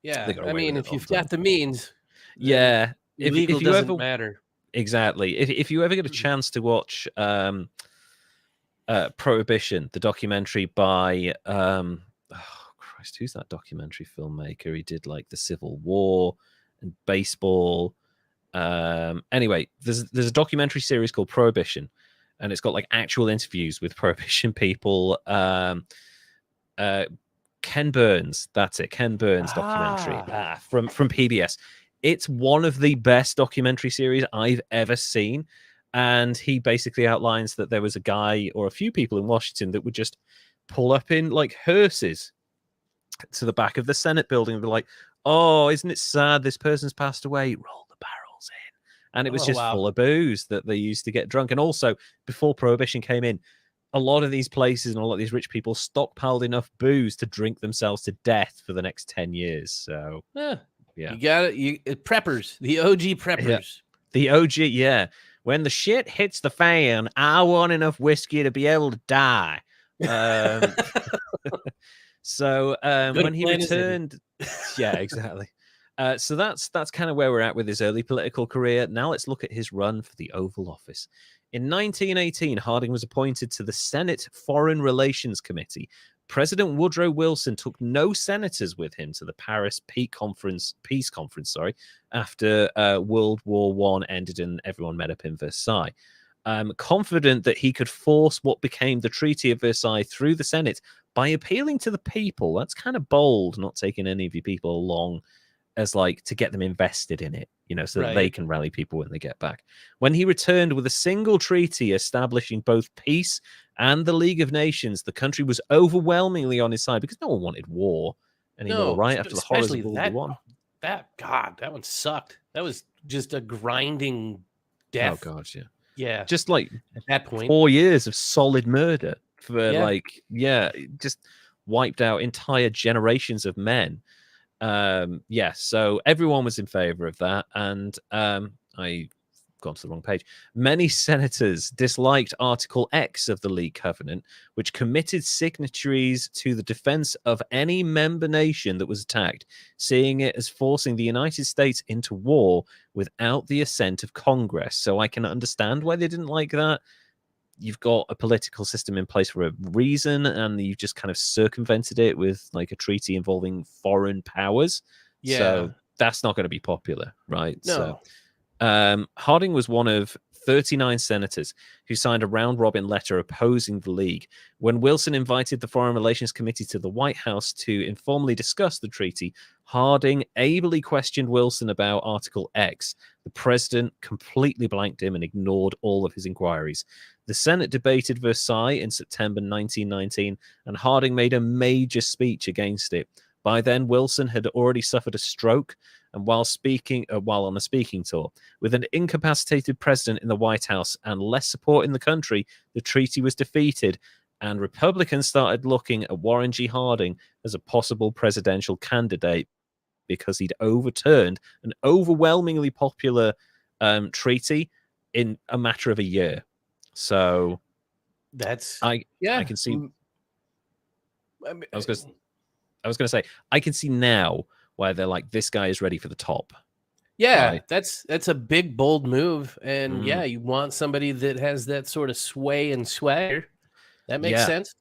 Yeah, I mean, if you've got the means, yeah, illegal if you doesn't ever, matter. Exactly. If you ever get a chance to watch Prohibition, the documentary by oh Christ, who's that documentary filmmaker? He did like the Civil War and baseball. Anyway, there's a documentary series called Prohibition, and it's got like actual interviews with Prohibition people. Ken Burns, that's it. Ken Burns documentary from PBS. It's one of the best documentary series I've ever seen. And he basically outlines that there was a guy or a few people in Washington that would just pull up in like hearses to the back of the Senate building and be like, oh, isn't it sad this person's passed away? Roll the barrels in. And it was full of booze that they used to get drunk. And also, before Prohibition came in, a lot of these places and a lot of these rich people stockpiled enough booze to drink themselves to death for the next 10 years. So, yeah. You got it. Preppers, the OG preppers. Yeah. The OG, yeah. When the shit hits the fan, I want enough whiskey to be able to die. So when he returned, yeah, exactly. So that's kind of where we're at with his early political career. Now let's look at his run for the Oval Office. In 1918, Harding was appointed to the Senate Foreign Relations Committee. President Woodrow Wilson took no senators with him to the Paris Peace Conference, after World War I ended and everyone met up in Versailles. Confident that he could force what became the Treaty of Versailles through the Senate by appealing to the people. That's kind of bold, not taking any of your people along as like to get them invested in it, so that they can rally people when they get back. When he returned with a single treaty establishing both peace and the League of Nations, the country was overwhelmingly on his side because no one wanted war anymore, right? After the horrors of World War I. That one sucked. That was just a grinding death. Oh, God, yeah. Yeah. Just like at that point, 4 years of solid murder for just wiped out entire generations of men. So everyone was in favor of that, and I gone to the wrong page. Many senators disliked Article X of the League Covenant, which committed signatories to the defense of any member nation that was attacked, seeing it as forcing the United States into war without the assent of Congress. So I can understand why they didn't like that. You've got a political system in place for a reason, and you've just kind of circumvented it with like a treaty involving foreign powers. Yeah. So that's not going to be popular, right? No. So Harding was one of 39 senators who signed a round-robin letter opposing the League. When Wilson invited the Foreign Relations Committee to the White House to informally discuss the treaty, Harding ably questioned Wilson about Article X. The president completely blanked him and ignored all of his inquiries. The Senate debated Versailles in September 1919, and Harding made a major speech against it. By then, Wilson had already suffered a stroke, and while on a speaking tour, with an incapacitated president in the White House and less support in the country, the treaty was defeated, and Republicans started looking at Warren G. Harding as a possible presidential candidate because he'd overturned an overwhelmingly popular treaty in a matter of a year. So I can see. I was going to say I can see now why they're like, this guy is ready for the top. Yeah, right? That's a big, bold move. And yeah, you want somebody that has that sort of sway and swagger. That makes sense.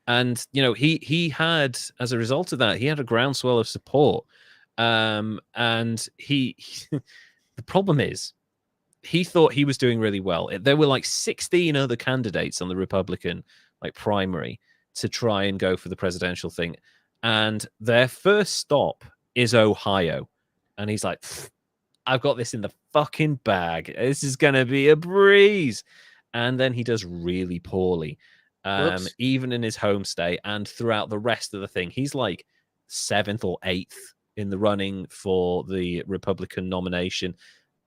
And, he had, as a result of that, he had a groundswell of support. And he the problem is, he thought he was doing really well. There were like 16 other candidates on the Republican primary to try and go for the presidential thing. And their first stop is Ohio. And he's like, I've got this in the fucking bag. This is going to be a breeze. And then he does really poorly. Whoops. even in his home state and throughout the rest of the thing. He's like 7th or 8th in the running for the Republican nomination.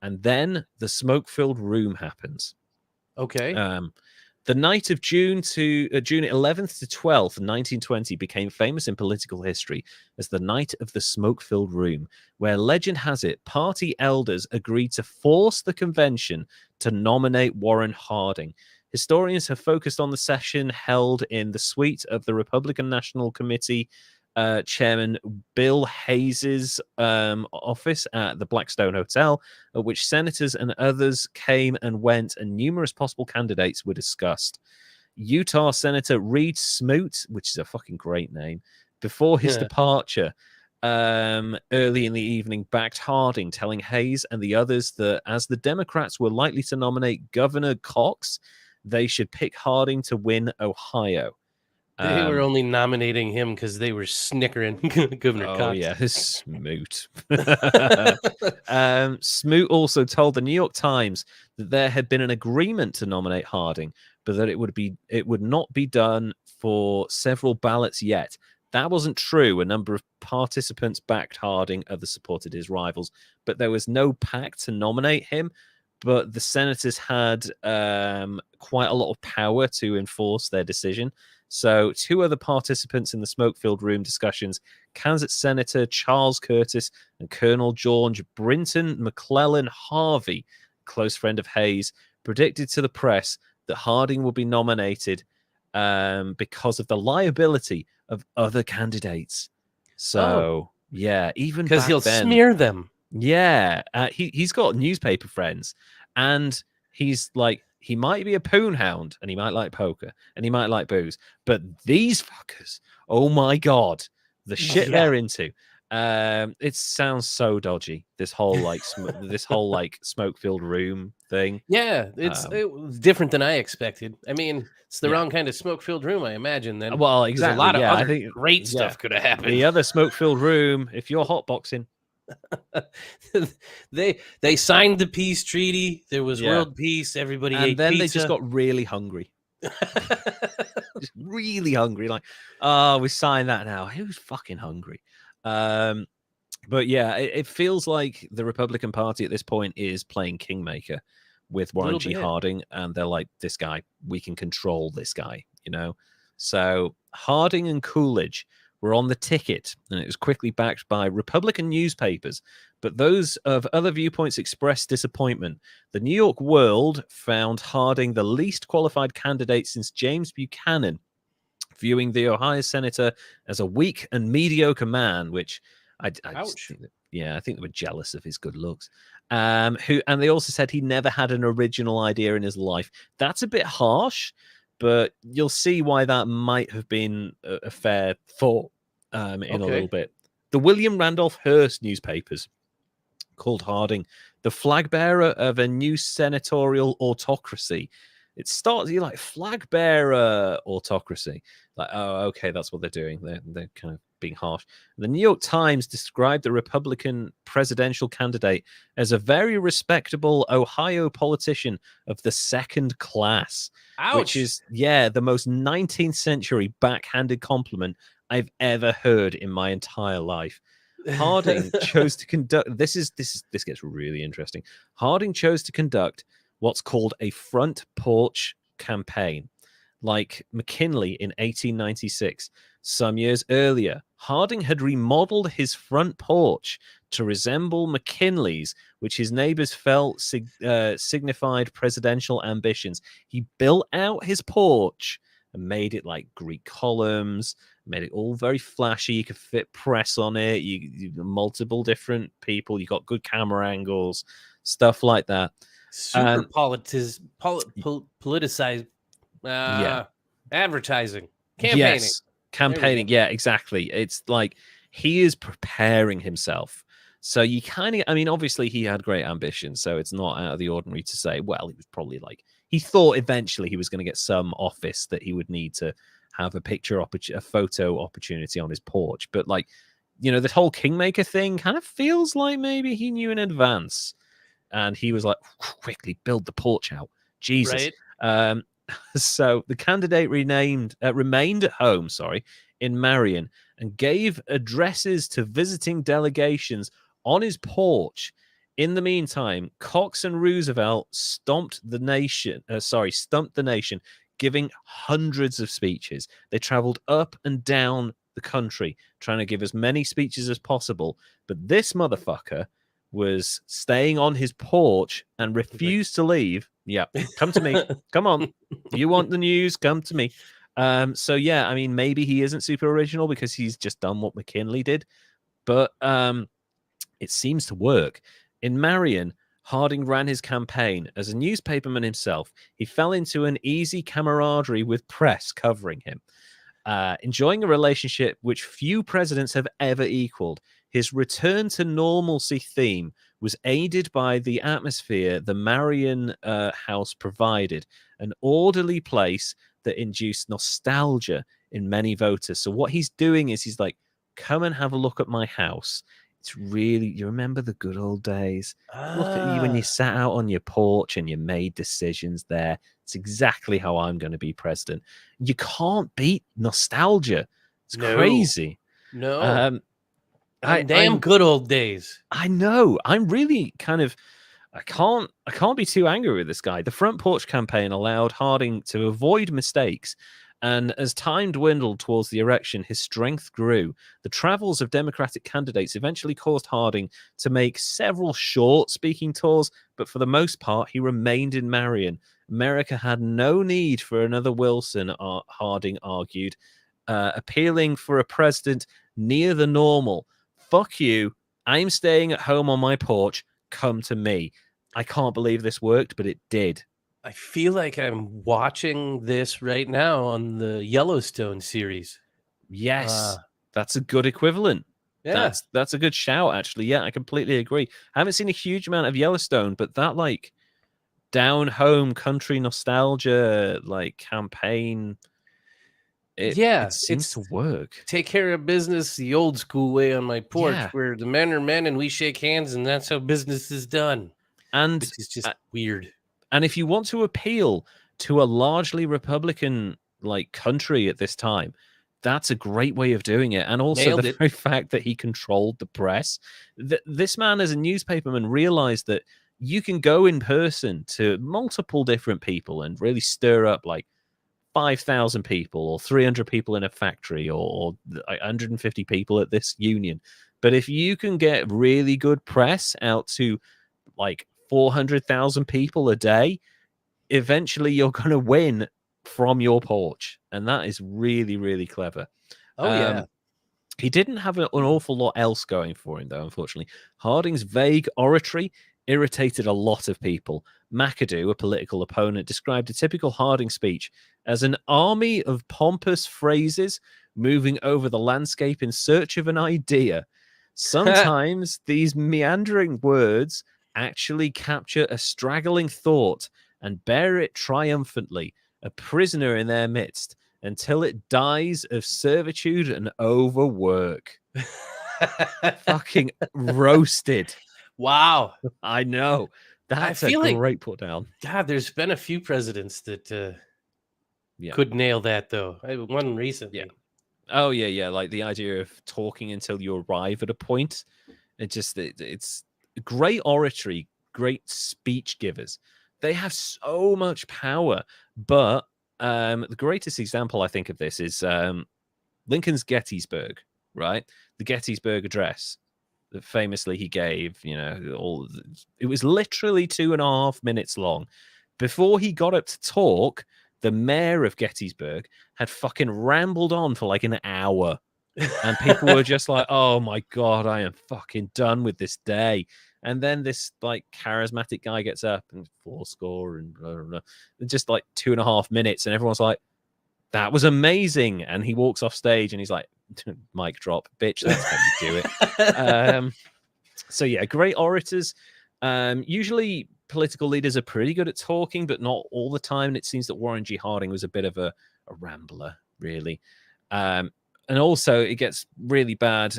And then the smoke-filled room happens. Okay. The night of June 11th to 12th, 1920, became famous in political history as the night of the smoke-filled room, where legend has it party elders agreed to force the convention to nominate Warren Harding. Historians have focused on the session held in the suite of the Republican National Committee Chairman Bill Hayes's office at the Blackstone Hotel, at which senators and others came and went, and numerous possible candidates were discussed. Utah Senator Reed Smoot, which is a fucking great name, before his departure early in the evening, backed Harding, telling Hayes and the others that as the Democrats were likely to nominate Governor Cox, they should pick Harding to win Ohio. They were only nominating him because they were snickering Governor Cox. Oh, yeah, Smoot. Smoot also told the New York Times that there had been an agreement to nominate Harding, but that it would not be done for several ballots yet. That wasn't true. A number of participants backed Harding, others supported his rivals, but there was no pact to nominate him. But the senators had quite a lot of power to enforce their decision. So 2 other participants in the smoke-filled room discussions, Kansas Senator Charles Curtis and Colonel George Brinton McClellan Harvey, close friend of Hayes, predicted to the press that Harding would be nominated because of the liability of other candidates. So, yeah, even because he'll smear them. Yeah, he's got newspaper friends, and he's like, he might be a poonhound, and he might like poker, and he might like booze, but these fuckers, oh my god, the shit they're into. It sounds so dodgy. This whole like smoke-filled room thing. Yeah, it was different than I expected. I mean, it's the wrong kind of smoke-filled room, I imagine. Then, well, exactly. A lot of I other think great stuff could have happened. The other smoke-filled room, if you're hotboxing. They signed the peace treaty. There was world peace. Everybody ate then pizza. They just got really hungry. Just really hungry. Like, oh, we signed that now. Who's fucking hungry? But yeah, it feels like the Republican Party at this point is playing Kingmaker with Warren G. Harding, and they're like, this guy, we can control this guy, you know? So Harding and Coolidge were on the ticket, and it was quickly backed by Republican newspapers, but those of other viewpoints expressed disappointment. The New York World found Harding the least qualified candidate since James Buchanan, viewing the Ohio senator as a weak and mediocre man, which I think they were jealous of his good looks. And they also said he never had an original idea in his life. That's a bit harsh, but you'll see why that might have been a fair thought in a little bit. The William Randolph Hearst newspapers called Harding the flag bearer of a new senatorial autocracy. It starts, you're like, flag bearer autocracy. Like, oh, okay, that's what they're doing. They're kind of being harsh. The New York Times described the Republican presidential candidate as a very respectable Ohio politician of the second class. Ouch. Which is, the most 19th century backhanded compliment I've ever heard in my entire life. Harding chose to conduct, this gets really interesting. Harding chose to conduct what's called a front porch campaign, like McKinley in 1896. Some years earlier, Harding had remodeled his front porch to resemble McKinley's, which his neighbors felt signified presidential ambitions. He built out his porch and made it like Greek columns, made it all very flashy. You could fit press on it. You multiple different people. You got good camera angles, stuff like that. Super politicized advertising, campaigning. Yes, campaigning. Yeah, exactly. It's like he is preparing himself. So you kind of, I mean, obviously he had great ambitions, so it's not out of the ordinary to say, well, he was probably like, he thought eventually he was going to get some office that he would need to have a photo opportunity on his porch. But like, you know, the whole Kingmaker thing kind of feels like maybe he knew in advance. And he was like, quickly build the porch out. Jesus. Right. So the candidate remained at home, in Marion, and gave addresses to visiting delegations on his porch. In the meantime, Cox and Roosevelt stumped the nation, giving hundreds of speeches. They traveled up and down the country trying to give as many speeches as possible. But this motherfucker was staying on his porch and refused to leave. Yeah, come to me. Come on. You want the news? Come to me. So yeah, I mean, maybe he isn't super original because he's just done what McKinley did, but it seems to work. In Marion, Harding ran his campaign as a newspaperman himself. He fell into an easy camaraderie with press covering him, enjoying a relationship which few presidents have ever equaled. His return to normalcy theme was aided by the atmosphere the Marion house provided, an orderly place that induced nostalgia in many voters. So what he's doing is he's like, come and have a look at my house. It's really, you remember the good old days? Look at you when you sat out on your porch and you made decisions there. It's exactly how I'm going to be president. You can't beat nostalgia. It's crazy. No. Damn good old days. I know. I'm really kind of, I can't be too angry with this guy. The front porch campaign allowed Harding to avoid mistakes. And as time dwindled towards the election, his strength grew. The travels of Democratic candidates eventually caused Harding to make several short speaking tours, but for the most part, he remained in Marion. America had no need for another Wilson, Harding argued, appealing for a president near the normal. Fuck you. I'm staying at home on my porch. Come to me. I can't believe this worked, but it did. I feel like I'm watching this right now on the Yellowstone series. Yes, that's a good equivalent. Yeah. That's a good shout, actually. Yeah, I completely agree. I haven't seen a huge amount of Yellowstone, but that like down home country nostalgia like campaign, it seems to work. Take care of business the old school way on my porch, where the men are men and we shake hands, and that's how business is done. And it's just weird. And if you want to appeal to a largely Republican like country at this time, that's a great way of doing it. And also the very fact that he controlled the press. This man, as a newspaperman, realized that you can go in person to multiple different people and really stir up like 5,000 people or 300 people in a factory or 150 people at this union. But if you can get really good press out to like 400,000 people a day, eventually you're going to win from your porch. And that is really, really clever. Yeah. He didn't have an awful lot else going for him, though, unfortunately. Harding's vague oratory irritated a lot of people. McAdoo, a political opponent, described a typical Harding speech as an army of pompous phrases moving over the landscape in search of an idea. Sometimes these meandering words actually capture a straggling thought and bear it triumphantly, a prisoner in their midst, until it dies of servitude and overwork. Fucking roasted. Wow. I know. That's a great put down. God, there's been a few presidents that could nail that, though. One recently. Yeah. Oh, yeah. Like the idea of talking until you arrive at a point. It's great oratory, great speech givers. They have so much power. But the greatest example, I think, of this is Lincoln's Gettysburg, right? The Gettysburg Address that famously he gave, it was literally 2.5 minutes long. Before he got up to talk, the mayor of Gettysburg had fucking rambled on for like an hour. And people were just like, oh my God, I am fucking done with this day. And then this like charismatic guy gets up and 4 and blah, blah, blah, just like 2.5 minutes. And everyone's like, that was amazing. And he walks off stage and he's like, mic drop, bitch, that's how you do it. So yeah, great orators. Usually political leaders are pretty good at talking, but not all the time. And it seems that Warren G. Harding was a bit of a rambler, really. and also it gets really bad.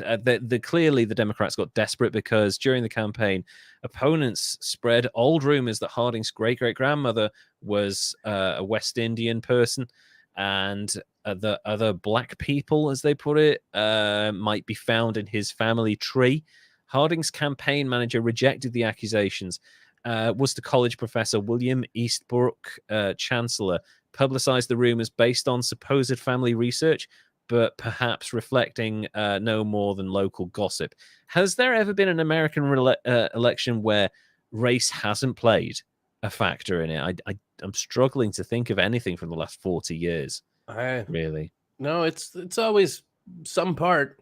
Clearly the Democrats got desperate because during the campaign, opponents spread old rumors that Harding's great-great-grandmother was a West Indian person, and the other black people, as they put it, might be found in his family tree. Harding's campaign manager rejected the accusations. Worcester College professor William Eastbrook, chancellor, publicized the rumors based on supposed family research, but perhaps reflecting no more than local gossip. Has there ever been an American election where race hasn't played a factor in it? I'm struggling to think of anything from the last 40 years. Really? No, it's always some part.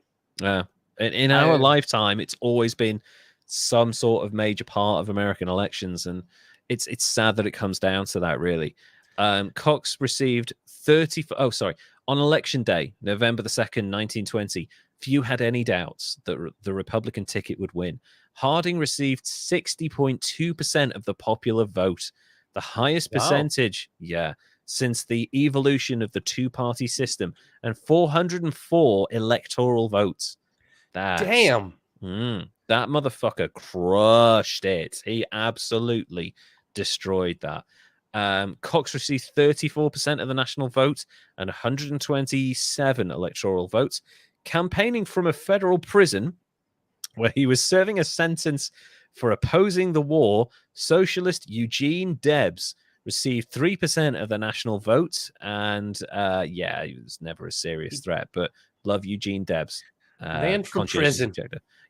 In our lifetime, it's always been some sort of major part of American elections, and it's sad that it comes down to that, really. Cox received on election day, November the 2nd, 1920, few had any doubts that the Republican ticket would win. Harding received 60.2% of the popular vote, the highest percentage, since the evolution of the two-party system, and 404 electoral votes. Damn. That motherfucker crushed it. He absolutely destroyed that. Cox received 34% of the national vote and 127 electoral votes. Campaigning from a federal prison where he was serving a sentence for opposing the war, socialist Eugene Debs received 3% of the national vote. And he was never a serious threat, but love Eugene Debs. Man from prison.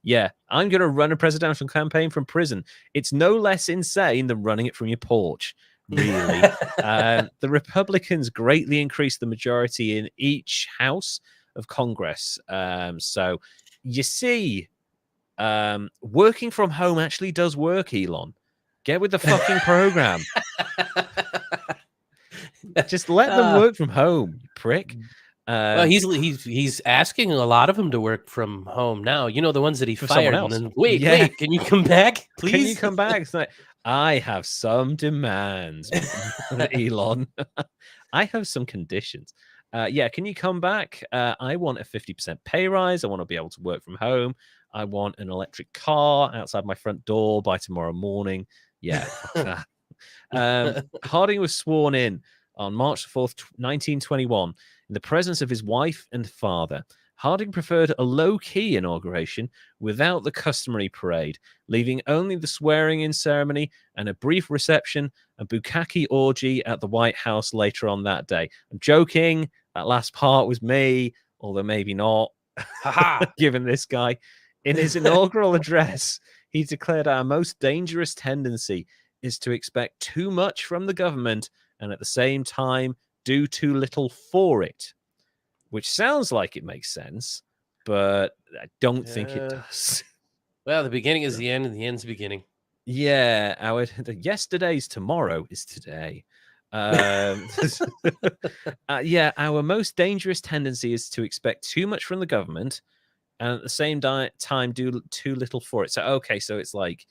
Yeah, I'm going to run a presidential campaign from prison. It's no less insane than running it from your porch, really. The Republicans greatly increased the majority in each house of Congress. So you see, working from home actually does work, Elon. Get with the fucking program. Just let them work from home, you prick. Well, he's asking a lot of them to work from home now. You know, the ones that he fired. And then, wait, can you come back, please? Can you come back? It's like, I have some demands, Elon. I have some conditions. Can you come back? I want a 50% pay rise. I want to be able to work from home. I want an electric car outside my front door by tomorrow morning. Yeah. Harding was sworn in on March 4th, 1921, in the presence of his wife and father. Harding preferred a low-key inauguration without the customary parade, leaving only the swearing-in ceremony and a brief reception and bukkake orgy at the White House later on that day. I'm joking. That last part was me, although maybe not, given this guy. In his inaugural address, he declared our most dangerous tendency is to expect too much from the government and at the same time do too little for it, which sounds like it makes sense, but I don't think it does. Well, the beginning is the end and the end's the beginning. Yeah, yesterday's tomorrow is today. Our most dangerous tendency is to expect too much from the government and at the same time do too little for it. So it's like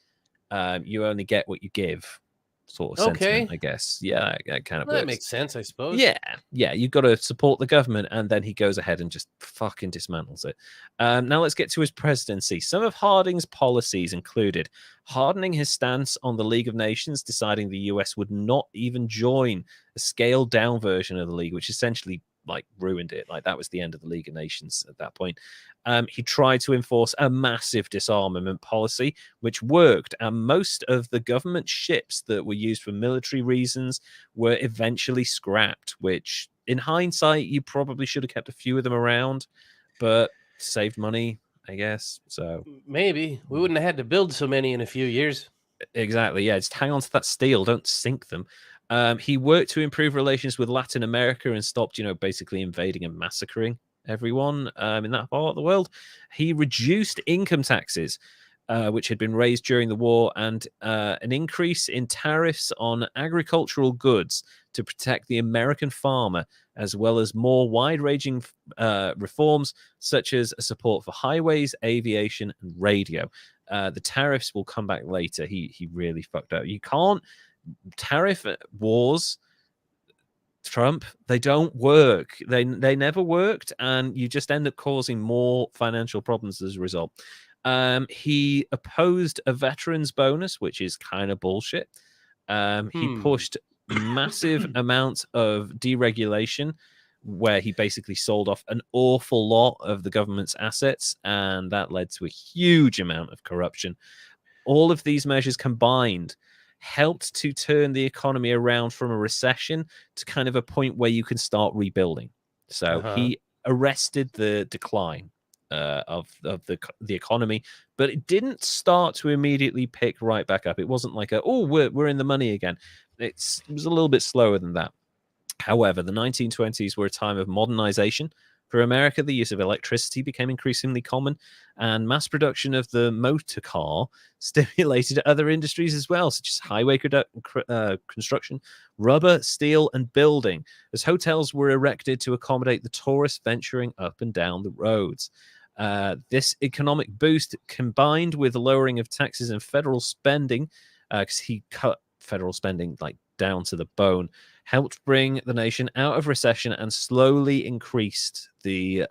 you only get what you give, sort of sentiment, I guess. Yeah, that kind of works. That makes sense, I suppose. Yeah, you've got to support the government, and then he goes ahead and just fucking dismantles it. Now let's get to his presidency. Some of Harding's policies included hardening his stance on the League of Nations, deciding the US would not even join a scaled down version of the League, which essentially ruined it. That was the end of the League of Nations at that point. He tried to enforce a massive disarmament policy, which worked, and most of the government ships that were used for military reasons were eventually scrapped, which in hindsight, you probably should have kept a few of them around, but saved money, I guess. So maybe we wouldn't have had to build so many in a few years. Exactly. Yeah, just hang on to that steel. Don't sink them. He worked to improve relations with Latin America and stopped, basically invading and massacring everyone in that part of the world. He reduced income taxes, which had been raised during the war, and an increase in tariffs on agricultural goods to protect the American farmer, as well as more wide-ranging reforms, such as support for highways, aviation, and radio. The tariffs will come back later. He really fucked up. You can't tariff wars Trump, they don't work. They never worked, and you just end up causing more financial problems as a result. He opposed a veterans bonus, which is kind of bullshit. He pushed massive amounts of deregulation, where he basically sold off an awful lot of the government's assets, and that led to a huge amount of corruption. All of these measures combined helped to turn the economy around from a recession to kind of a point where you can start rebuilding. So he arrested the decline of the economy, but it didn't start to immediately pick right back up. It wasn't like we're in the money again. It was a little bit slower than that. However, the 1920s were a time of modernization. For America, the use of electricity became increasingly common, and mass production of the motor car stimulated other industries as well, such as highway construction, rubber, steel, and building, as hotels were erected to accommodate the tourists venturing up and down the roads. This economic boost, combined with the lowering of taxes and federal spending, because he cut federal spending like down to the bone, helped bring the nation out of recession and slowly increased the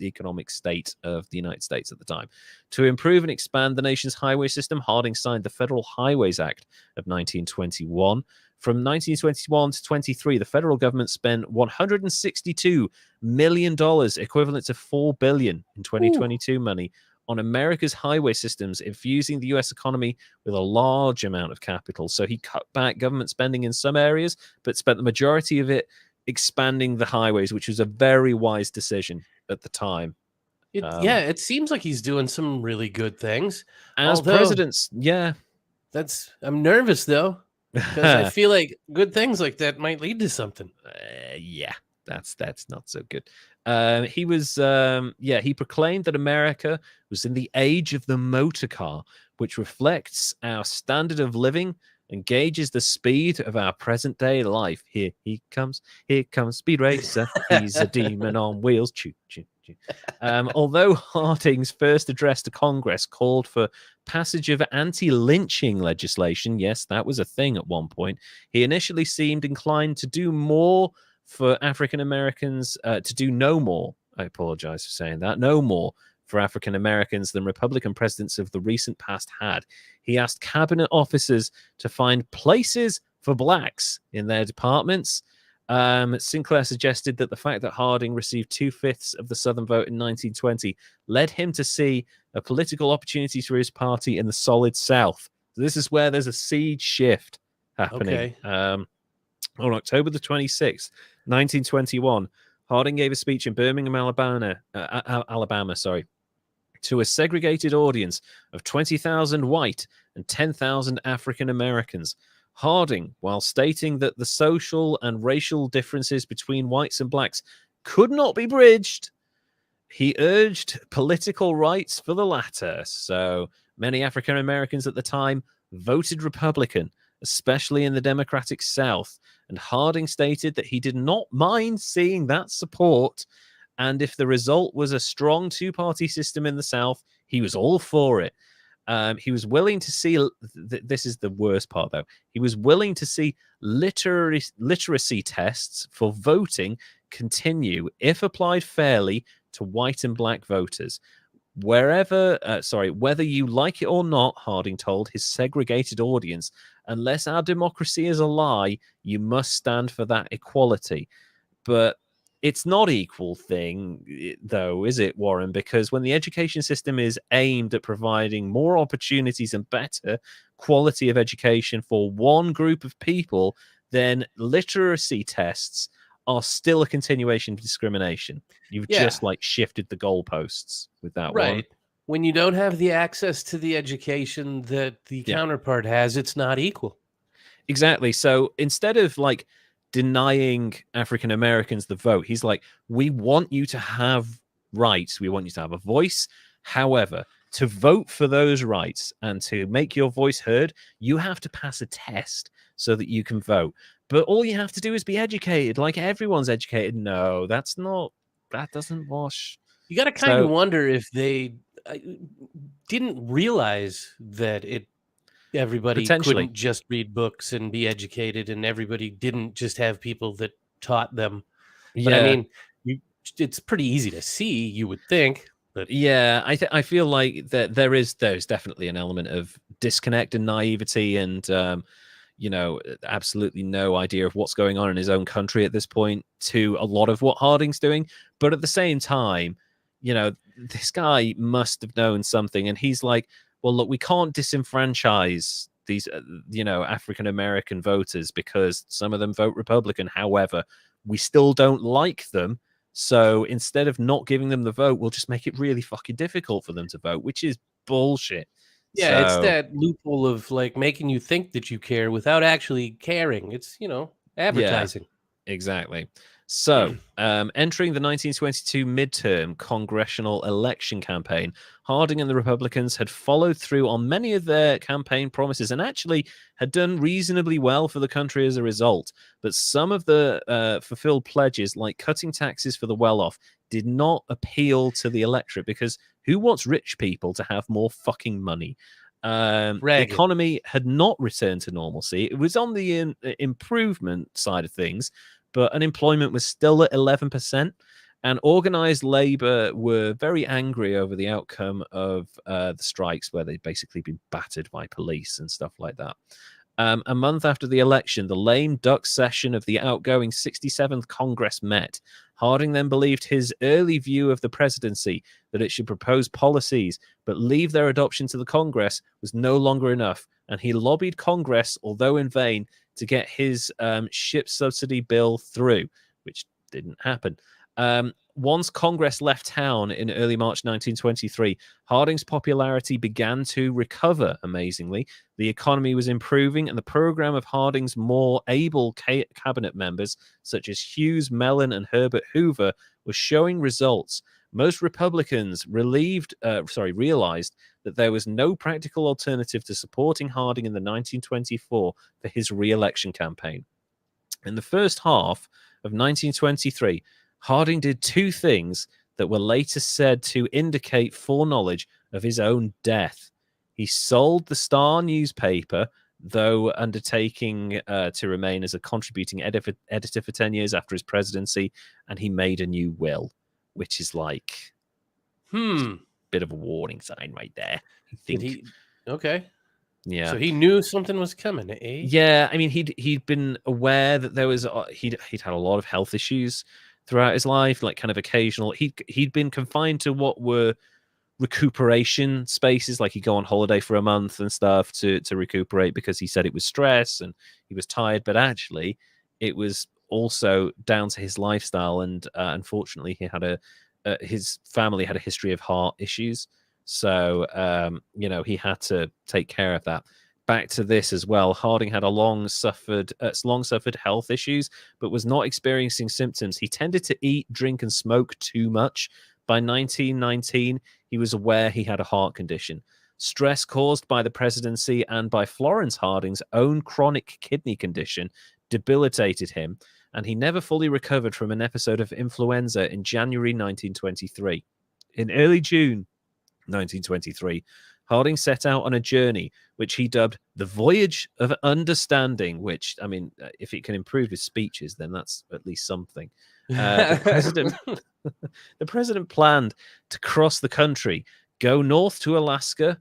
economic state of the United States at the time. To improve and expand the nation's highway system, Harding signed the Federal Highways Act of 1921. From 1921 to 23, the federal government spent $162 million, equivalent to $4 billion in 2022 money, on America's highway systems, infusing the U.S. economy with a large amount of capital. So he cut back government spending in some areas, but spent the majority of it expanding the highways, which was a very wise decision at the time. It seems like he's doing some really good things. As presidents, yeah. I'm nervous, though, because I feel like good things like that might lead to something. Yeah. That's not so good. He proclaimed that America was in the age of the motor car, which reflects our standard of living and gauges the speed of our present day life. Here comes Speed Racer. He's a demon on wheels. Choo, choo, choo. Although Harding's first address to Congress called for passage of anti-lynching legislation, yes, that was a thing at one point, he initially seemed inclined to do more for African Americans, to do no more. I apologize for saying that. No more for African Americans than Republican presidents of the recent past had. He asked cabinet officers to find places for blacks in their departments. Sinclair suggested that the fact that Harding received 2/5 of the Southern vote in 1920 led him to see a political opportunity for his party in the solid South. So this is where there's a seed shift happening. Okay. On October the 26th, 1921, Harding gave a speech in Birmingham, Alabama, to a segregated audience of 20,000 white and 10,000 African Americans. Harding, while stating that the social and racial differences between whites and blacks could not be bridged, he urged political rights for the latter. So many African Americans at the time voted Republican, especially in the Democratic South, and Harding stated that he did not mind seeing that support, and if the result was a strong two-party system in the South, he was all for it. He was willing to see, this is the worst part though, he was willing to see literacy tests for voting continue, if applied fairly, to white and black voters. Whether you like it or not, Harding told his segregated audience, unless our democracy is a lie, you must stand for that equality. But it's not equal thing, though, is it, Warren? Because when the education system is aimed at providing more opportunities and better quality of education for one group of people, then literacy tests are still a continuation of discrimination. You've just like shifted the goalposts with that one. Right. When you don't have the access to the education that the counterpart has, it's not equal. Exactly. So instead of like denying African Americans the vote, he's like, we want you to have rights. We want you to have a voice. However, to vote for those rights and to make your voice heard, you have to pass a test so that you can vote. But all you have to do is be educated, like everyone's educated. No, that doesn't wash. You got to kind of wonder if they didn't realize that everybody couldn't just read books and be educated, and everybody didn't just have people that taught them. But I mean, it's pretty easy to see, you would think. But yeah, I feel like that there's definitely an element of disconnect and naivety, and absolutely no idea of what's going on in his own country at this point to a lot of what Harding's doing. But at the same time, this guy must have known something, and he's like, well, look, we can't disenfranchise these African American voters because some of them vote Republican. However, we still don't like them. So instead of not giving them the vote, we'll just make it really fucking difficult for them to vote, which is bullshit. yeah, it's that loophole of like making you think that you care without actually caring. It's, advertising. Yeah, exactly. So, entering the 1922 midterm congressional election campaign, Harding and the Republicans had followed through on many of their campaign promises and actually had done reasonably well for the country as a result. But some of the fulfilled pledges, like cutting taxes for the well-off, did not appeal to the electorate because who wants rich people to have more fucking money? The economy had not returned to normalcy. It was on the improvement side of things, but unemployment was still at 11%. And organized labor were very angry over the outcome of the strikes, where they'd basically been battered by police and stuff like that. A month after the election, the lame duck session of the outgoing 67th Congress met. Harding then believed his early view of the presidency, that it should propose policies but leave their adoption to the Congress, was no longer enough, and he lobbied Congress, although in vain, to get his ship subsidy bill through, which didn't happen. Once Congress left town in early March 1923, Harding's popularity began to recover, amazingly. The economy was improving, and the program of Harding's more able cabinet members, such as Hughes, Mellon, and Herbert Hoover, was showing results. Most Republicans realized that there was no practical alternative to supporting Harding in the 1924 for his re-election campaign. In the first half of 1923, Harding did two things that were later said to indicate foreknowledge of his own death. He sold the Star newspaper, though undertaking to remain as a contributing editor for 10 years after his presidency, and he made a new will, which is like a bit of a warning sign right there. I think. Okay. Yeah. So he knew something was coming, eh? Yeah, I mean, he'd been aware that there was he'd had a lot of health issues throughout his life, like kind of occasional. He'd been confined to what were recuperation spaces, like he'd go on holiday for a month and stuff to recuperate because he said it was stress and he was tired, but actually it was also down to his lifestyle, and unfortunately he had his family had a history of heart issues, so he had to take care of that. Back to this as well, Harding had long suffered health issues, but was not experiencing symptoms. He tended to eat, drink, and smoke too much. By 1919, he was aware he had a heart condition. Stress caused by the presidency and by Florence Harding's own chronic kidney condition debilitated him, and he never fully recovered from an episode of influenza in January 1923. In early June 1923, Harding set out on a journey which he dubbed the Voyage of Understanding, which, I mean, if it can improve his speeches, then that's at least something. The president planned to cross the country, go north to Alaska,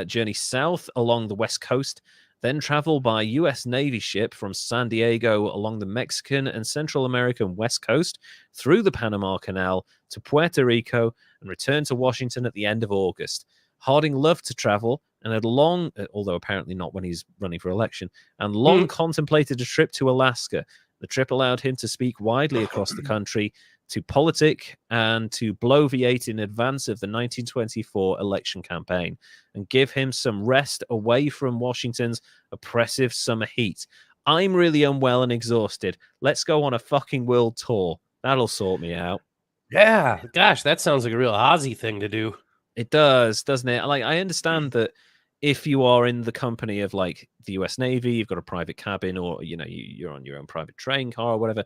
journey south along the west coast, then travel by U.S. Navy ship from San Diego along the Mexican and Central American west coast, through the Panama Canal to Puerto Rico, and return to Washington at the end of August. Harding loved to travel and had long, although apparently not when he's running for election, and long contemplated a trip to Alaska. The trip allowed him to speak widely across the country, to politic, and to bloviate in advance of the 1924 election campaign, and give him some rest away from Washington's oppressive summer heat. I'm really unwell and exhausted. Let's go on a fucking world tour. That'll sort me out. Yeah, gosh, that sounds like a real Aussie thing to do. It does, doesn't it? Like, I understand that if you are in the company of like the US Navy, you've got a private cabin, or you're on your own private train car or whatever,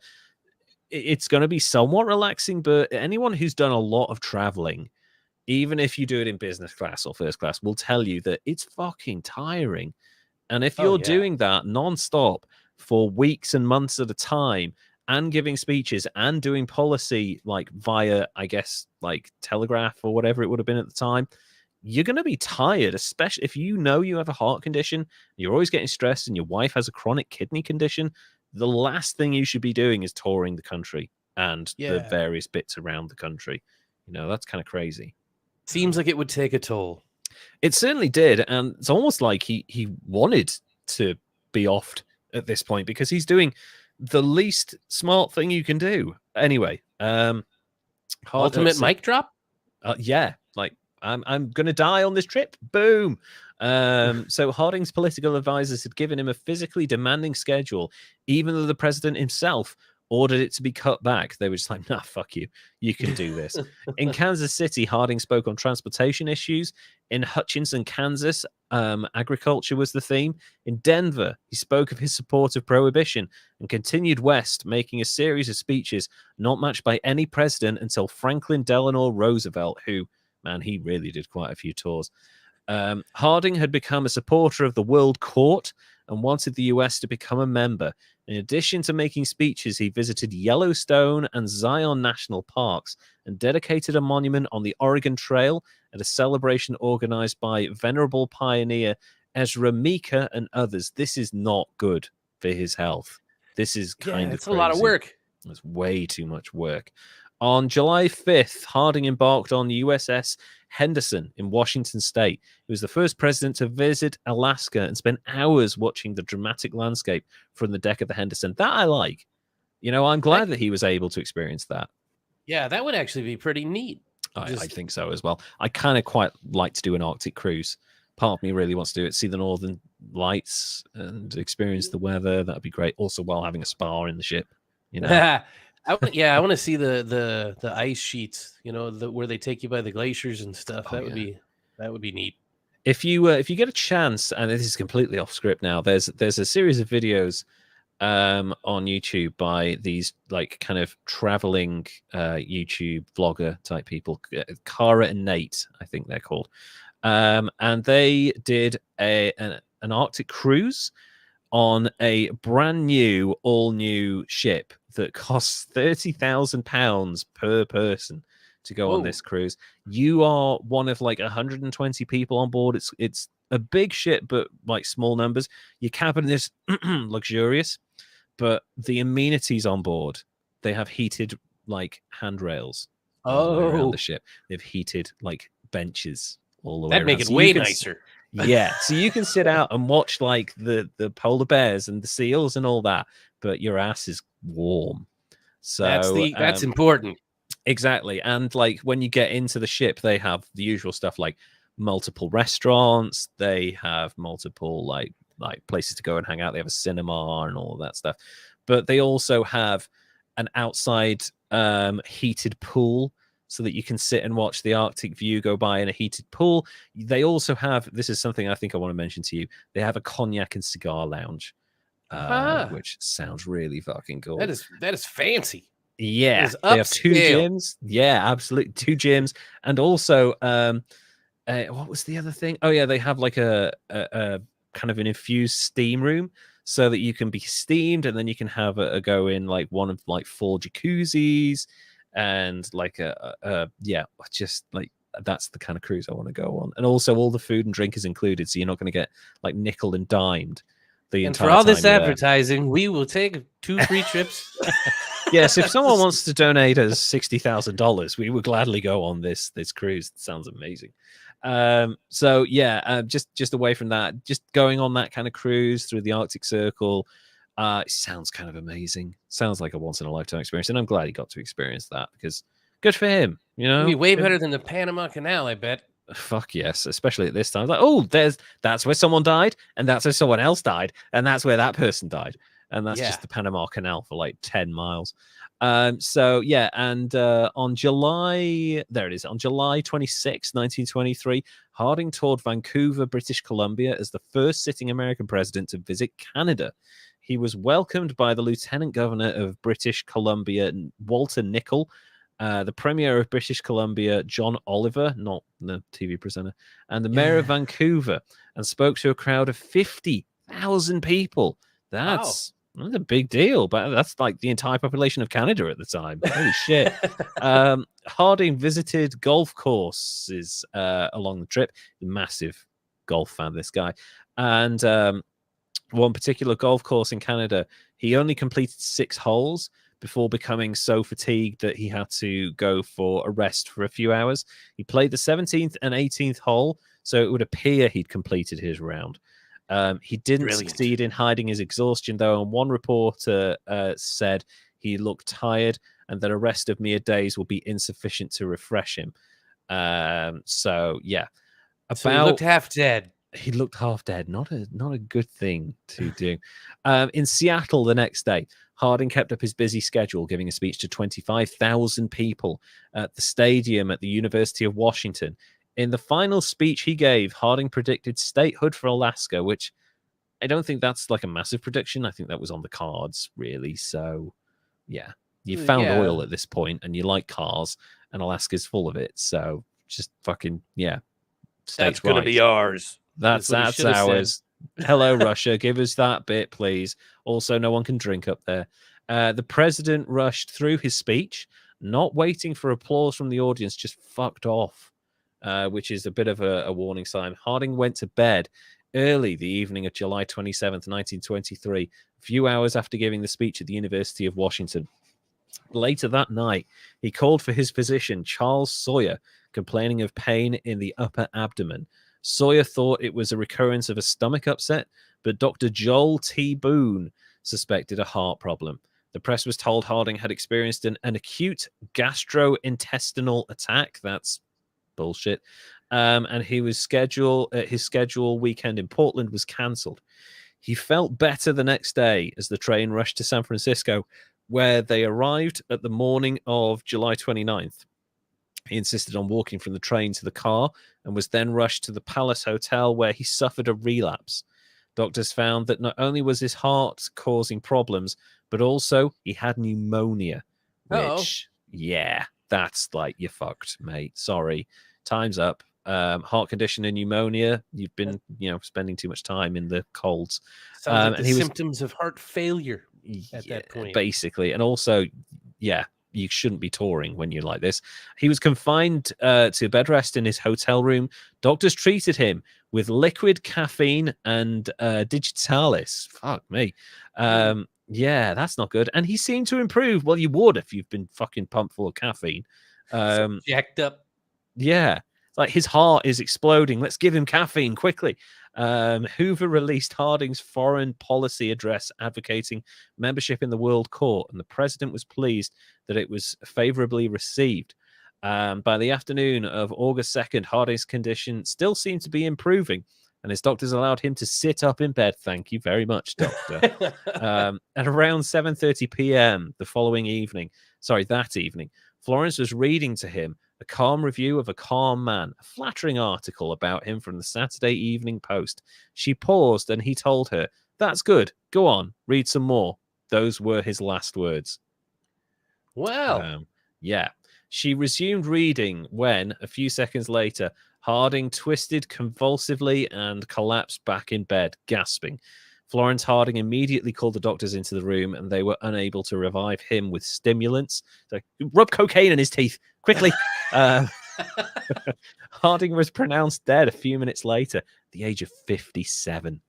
it's going to be somewhat relaxing. But anyone who's done a lot of traveling, even if you do it in business class or first class, will tell you that it's fucking tiring. And if you're doing that nonstop for weeks and months at a time, and giving speeches and doing policy like via, I guess, like telegraph or whatever it would have been at the time, you're going to be tired, especially if you know you have a heart condition, you're always getting stressed, and your wife has a chronic kidney condition. The last thing you should be doing is touring the country and the various bits around the country. That's kind of crazy. Seems like it would take a toll. It certainly did, and it's almost like he wanted to be offed at this point, because he's doing the least smart thing you can do. Anyway, ultimate mic drop. Yeah, like I'm gonna die on this trip. Boom. So Harding's political advisors had given him a physically demanding schedule, even though the president himself ordered it to be cut back. They were just like, nah, fuck you. You can do this. In Kansas City, Harding spoke on transportation issues. In Hutchinson, Kansas, agriculture was the theme. In Denver, he spoke of his support of prohibition and continued west, making a series of speeches not matched by any president until Franklin Delano Roosevelt, who, man, he really did quite a few tours. Harding had become a supporter of the World Court and wanted the US to become a member. In addition to making speeches, he visited Yellowstone and Zion National Parks and dedicated a monument on the Oregon Trail at a celebration organized by venerable pioneer Ezra Meeker and others. This is not good for his health. This is kind of it's a lot of work. It's way too much work. On July 5th, Harding embarked on USS Henderson in Washington State. He was the first president to visit Alaska and spend hours watching the dramatic landscape from the deck of the Henderson. That I like. I'm glad that he was able to experience that. Yeah, that would actually be pretty neat. I think so as well. I kind of quite like to do an Arctic cruise. Part of me really wants to do it, see the northern lights and experience the weather. That'd be great. Also, while having a spa in the ship. I want to see the ice sheets, where they take you by the glaciers and stuff. That would be neat. If you get a chance, and this is completely off script now, there's a series of videos on YouTube by these like kind of traveling YouTube vlogger type people, Cara and Nate, I think they're called, and they did an Arctic cruise on a brand new, all new ship that costs £30,000 per person to go on this cruise. You are one of like 120 people on board. It's a big ship, but like small numbers. Your cabin is luxurious, but the amenities on board, they have heated like handrails all the way around the ship. They've heated like benches all the way around. That'd make it way nicer. Yeah, so you can sit out and watch like the polar bears and the seals and all that, but your ass is warm. So that's important. Exactly. And like when you get into the ship, they have the usual stuff like multiple restaurants, they have multiple like places to go and hang out, they have a cinema and all of that stuff, but they also have an outside heated pool, so that you can sit and watch the Arctic view go by in a heated pool. They also have, this is something I think I want to mention to you, they have a cognac and cigar lounge, which sounds really fucking cool. That is fancy. Yeah, they have 2 gyms. Yeah, absolutely, 2 gyms. And also, what was the other thing? Oh yeah, they have like a kind of an infused steam room, so that you can be steamed, and then you can have a go in like one of like 4 jacuzzis. And like just like that's the kind of cruise I want to go on. And also all the food and drink is included, so you're not going to get like nickel and dimed the entire time. And for all this advertising, we will take 2 free trips. Yes, if someone wants to donate us $60,000, we would gladly go on this cruise. It sounds amazing. Just away from that, just going on that kind of cruise through the Arctic Circle. It sounds kind of amazing. Sounds like a once in a lifetime experience, and I'm glad he got to experience that, because good for him. It'd be way better than the Panama Canal, I bet. Fuck yes, especially at this time. Like, that's where someone died, and that's where someone else died, and that's where that person died, and that's just the Panama Canal for like 10 miles. On July 26, 1923, Harding toured Vancouver, British Columbia, as the first sitting American president to visit Canada. He was welcomed by the Lieutenant Governor of British Columbia, Walter Nicol, the Premier of British Columbia, John Oliver, not the TV presenter, and the Mayor of Vancouver, and spoke to a crowd of 50,000 people. That's That's a big deal, but that's like the entire population of Canada at the time. Holy shit. Harding visited golf courses along the trip. Massive golf fan, this guy. And one particular golf course in Canada, he only completed 6 holes before becoming so fatigued that he had to go for a rest for a few hours. He played the 17th and 18th hole, so it would appear he'd completed his round. He didn't succeed in hiding his exhaustion, though, and one reporter said he looked tired and that a rest of mere days will be insufficient to refresh him. So, yeah. So he looked half dead. He looked half dead. Not a good thing to do. In Seattle the next day, Harding kept up his busy schedule, giving a speech to 25,000 people at the stadium at the University of Washington. In the final speech he gave, Harding predicted statehood for Alaska, which I don't think that's like a massive prediction. I think that was on the cards, really. So, yeah, you found oil at this point, and you like cars, and Alaska's full of it. So, just fucking, yeah. That's going to be ours. That's ours. Hello, Russia. Give us that bit, please. Also, no one can drink up there. The president rushed through his speech, not waiting for applause from the audience, just fucked off, which is a bit of a warning sign. Harding went to bed early the evening of July 27th, 1923, a few hours after giving the speech at the University of Washington. Later that night, he called for his physician, Charles Sawyer, complaining of pain in the upper abdomen. Sawyer thought it was a recurrence of a stomach upset, but Dr. Joel T. Boone suspected a heart problem. The press was told Harding had experienced an acute gastrointestinal attack. That's bullshit. And his scheduled weekend in Portland was cancelled. He felt better the next day as the train rushed to San Francisco, where they arrived at the morning of July 29th. He insisted on walking from the train to the car and was then rushed to the Palace Hotel, where he suffered a relapse. Doctors found that not only was his heart causing problems, but also he had pneumonia. Which, yeah, that's like, you're fucked, mate. Sorry. Time's up. Heart condition and pneumonia. You've been, spending too much time in the colds. Sounds like the symptoms of heart failure at that point. Basically. And also, yeah, you shouldn't be touring when you're like this. He was confined to bed rest in his hotel room. Doctors treated him with liquid caffeine and digitalis. Fuck me. Yeah, that's not good. And he seemed to improve. Well, you would if you've been fucking pumped full of caffeine. Jacked up. Yeah. Like, his heart is exploding. Let's give him caffeine quickly. Hoover released Harding's foreign policy address advocating membership in the World Court, and the president was pleased that it was favorably received. By the afternoon of August 2nd, Harding's condition still seemed to be improving, and his doctors allowed him to sit up in bed. Thank you very much, doctor. At around 7:30 p.m. that evening, Florence was reading to him a calm review of A Calm Man, a flattering article about him from the Saturday Evening Post. She paused and he told her, "That's good. Go on, read some more." Those were his last words. Wow. Yeah. She resumed reading when, a few seconds later, Harding twisted convulsively and collapsed back in bed, gasping. Florence Harding immediately called the doctors into the room, and they were unable to revive him with stimulants. So, rub cocaine in his teeth, quickly. Harding was pronounced dead a few minutes later, at the age of 57.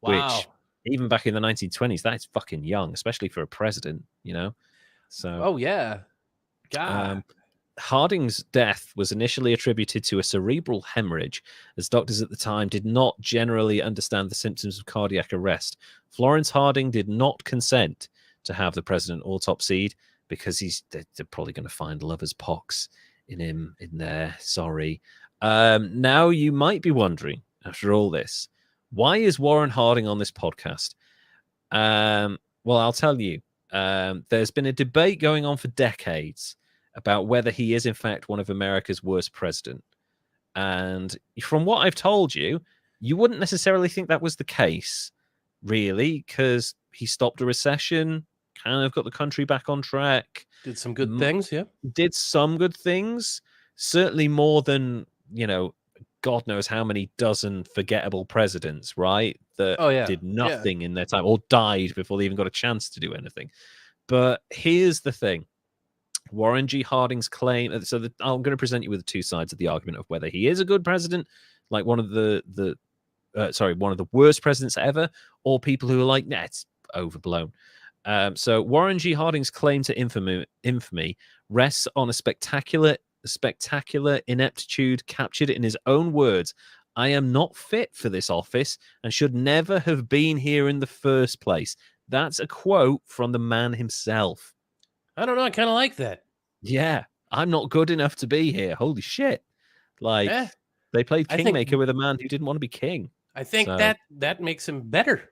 Wow. Which, even back in the 1920s, that is fucking young, especially for a president, So. Oh, yeah. God. Harding's death was initially attributed to a cerebral hemorrhage, as doctors at the time did not generally understand the symptoms of cardiac arrest. Florence Harding did not consent to have the president autopsied because they're probably going to find lover's pox in him in there. Sorry. Now you might be wondering, after all this, why is Warren Harding on this podcast? Well, I'll tell you. There's been a debate going on for decades about whether he is, in fact, one of America's worst president. And from what I've told you, you wouldn't necessarily think that was the case, really, because he stopped a recession, kind of got the country back on track. Did some good things, yeah. Did some good things, certainly more than, God knows how many dozen forgettable presidents, right? That Oh yeah, did yeah. nothing in their time or died before they even got a chance to do anything. But here's the thing. Warren G. Harding's claim. So I'm going to present you with the two sides of the argument of whether he is a good president, like one of the worst presidents ever, or people who are like, nah, it's overblown. So Warren G. Harding's claim to infamy rests on a spectacular ineptitude captured in his own words. I am not fit for this office and should never have been here in the first place. That's a quote from the man himself. I don't know. I kind of like that. Yeah, I'm not good enough to be here. Holy shit. Like, they played Kingmaker with a man who didn't want to be king. I think that makes him better.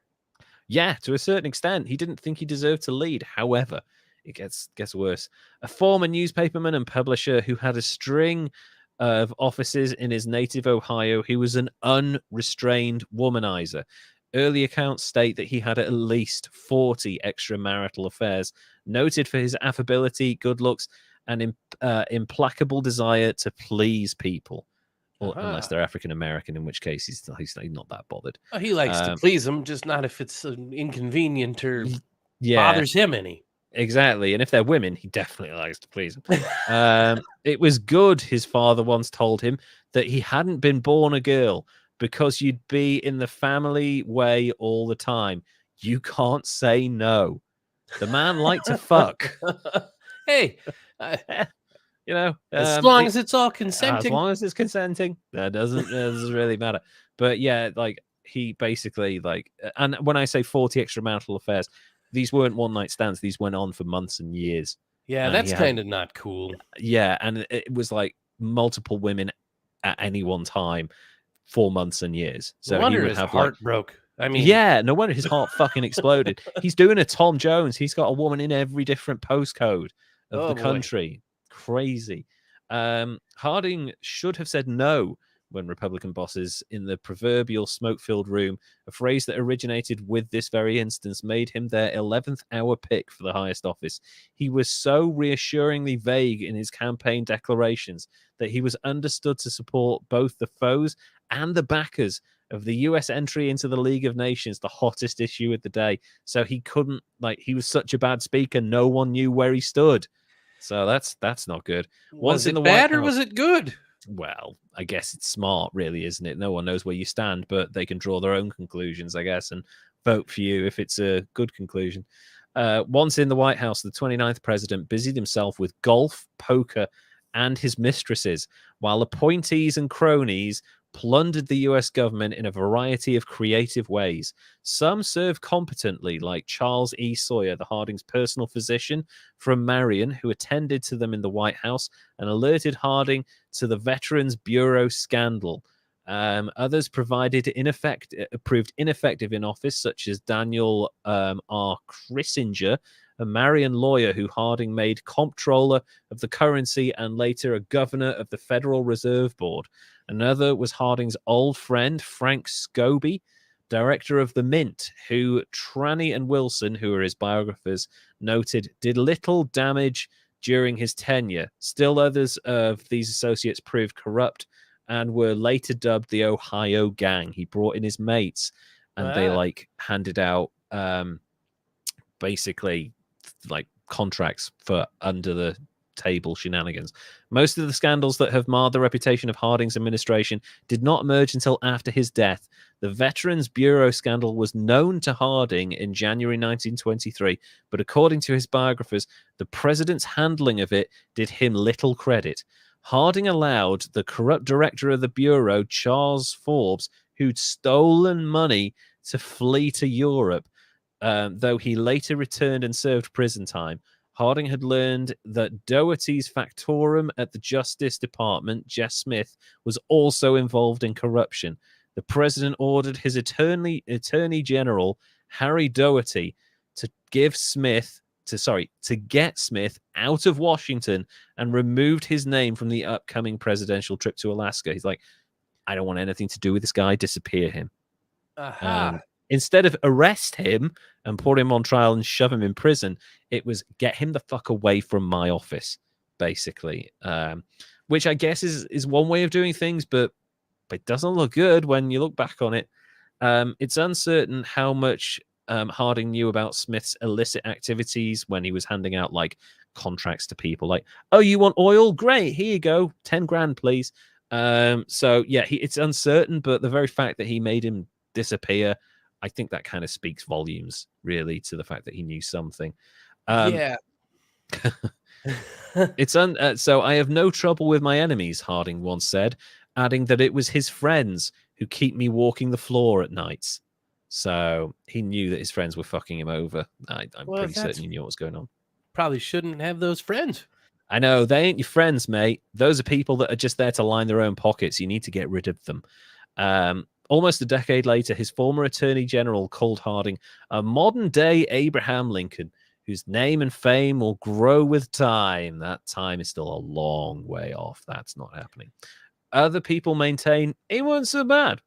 Yeah, to a certain extent. He didn't think he deserved to lead. However, it gets worse. A former newspaperman and publisher who had a string of offices in his native Ohio, he was an unrestrained womanizer. Early accounts state that he had at least 40 extramarital affairs, noted for his affability, good looks, and implacable desire to please people. Or, unless they're African American, in which case he's not that bothered. Oh, he likes to please them, just not if it's inconvenient or bothers him any. Exactly. And if they're women, he definitely likes to please them. It was good, his father once told him, that he hadn't been born a girl because you'd be in the family way all the time. You can't say no. The man liked to fuck. Hey, you know, as long as it's all consenting. As long as it's consenting, that doesn't really matter. But yeah, like he basically like, and when I say 40 extramarital affairs, these weren't one night stands. These went on for months and years. Yeah, that's kind of not cool. Yeah, and it was like multiple women at any one time for months and years. So no wonder he would his have heart broke. I mean, yeah, no wonder his heart fucking exploded. He's doing a Tom Jones. He's got a woman in every different postcode of the country. Crazy. Harding should have said no when Republican bosses in the proverbial smoke-filled room, a phrase that originated with this very instance, made him their 11th hour pick for the highest office. He was so reassuringly vague in his campaign declarations that he was understood to support both the foes and the backers of the US entry into the League of Nations, the hottest issue of the day. So he couldn't, he was such a bad speaker, no one knew where he stood. So that's not good. Was it bad or was it good? Well, I guess it's smart, really, isn't it? No one knows where you stand, but they can draw their own conclusions, I guess, and vote for you if it's a good conclusion. Once in the White House, the 29th president busied himself with golf, poker, and his mistresses, while appointees and cronies plundered the US government in a variety of creative ways. Some served competently, like Charles E. Sawyer, the Harding's personal physician from Marion, who attended to them in the White House and alerted Harding to the Veterans Bureau scandal. Others proved ineffective in office, such as Daniel R. Crissinger, a Marion lawyer who Harding made comptroller of the currency and later a governor of the Federal Reserve Board. Another was Harding's old friend, Frank Scobie, director of the Mint, who Tranny and Wilson, who are his biographers, noted did little damage during his tenure. Still others of these associates proved corrupt and were later dubbed the Ohio Gang. He brought in his mates and they handed out basically contracts for under the table shenanigans. Most of the scandals that have marred the reputation of Harding's administration did not emerge until after his death. The Veterans Bureau scandal was known to Harding in January 1923, but according to his biographers, the president's handling of it did him little credit. Harding allowed the corrupt director of the Bureau, Charles Forbes, who'd stolen money, to flee to Europe, though he later returned and served prison time. Harding had learned that Doherty's factotum at the Justice Department, Jess Smith, was also involved in corruption. The president ordered his Attorney General, Harry Doherty, to get Smith out of Washington and removed his name from the upcoming presidential trip to Alaska. He's like, I don't want anything to do with this guy. Disappear him. Instead of arrest him and put him on trial and shove him in prison, it was get him the fuck away from my office, basically. Which I guess is one way of doing things, but it doesn't look good when you look back on it. It's uncertain how much Harding knew about Smith's illicit activities when he was handing out like contracts to people, like, "Oh, you want oil? Great, here you go, 10 grand, please." So yeah, it's uncertain, but the very fact that he made him disappear, I think that kind of speaks volumes, really, to the fact that he knew something. Yeah. So I have no trouble with my enemies, Harding once said, adding that it was his friends who keep me walking the floor at nights. So he knew that his friends were fucking him over. I'm pretty certain he knew what was going on. Probably shouldn't have those friends. I know, they ain't your friends, mate. Those are people that are just there to line their own pockets. You need to get rid of them. Almost a decade later, his former attorney general called Harding a modern-day Abraham Lincoln, whose name and fame will grow with time. That time is still a long way off. That's not happening. Other people maintain he wasn't so bad.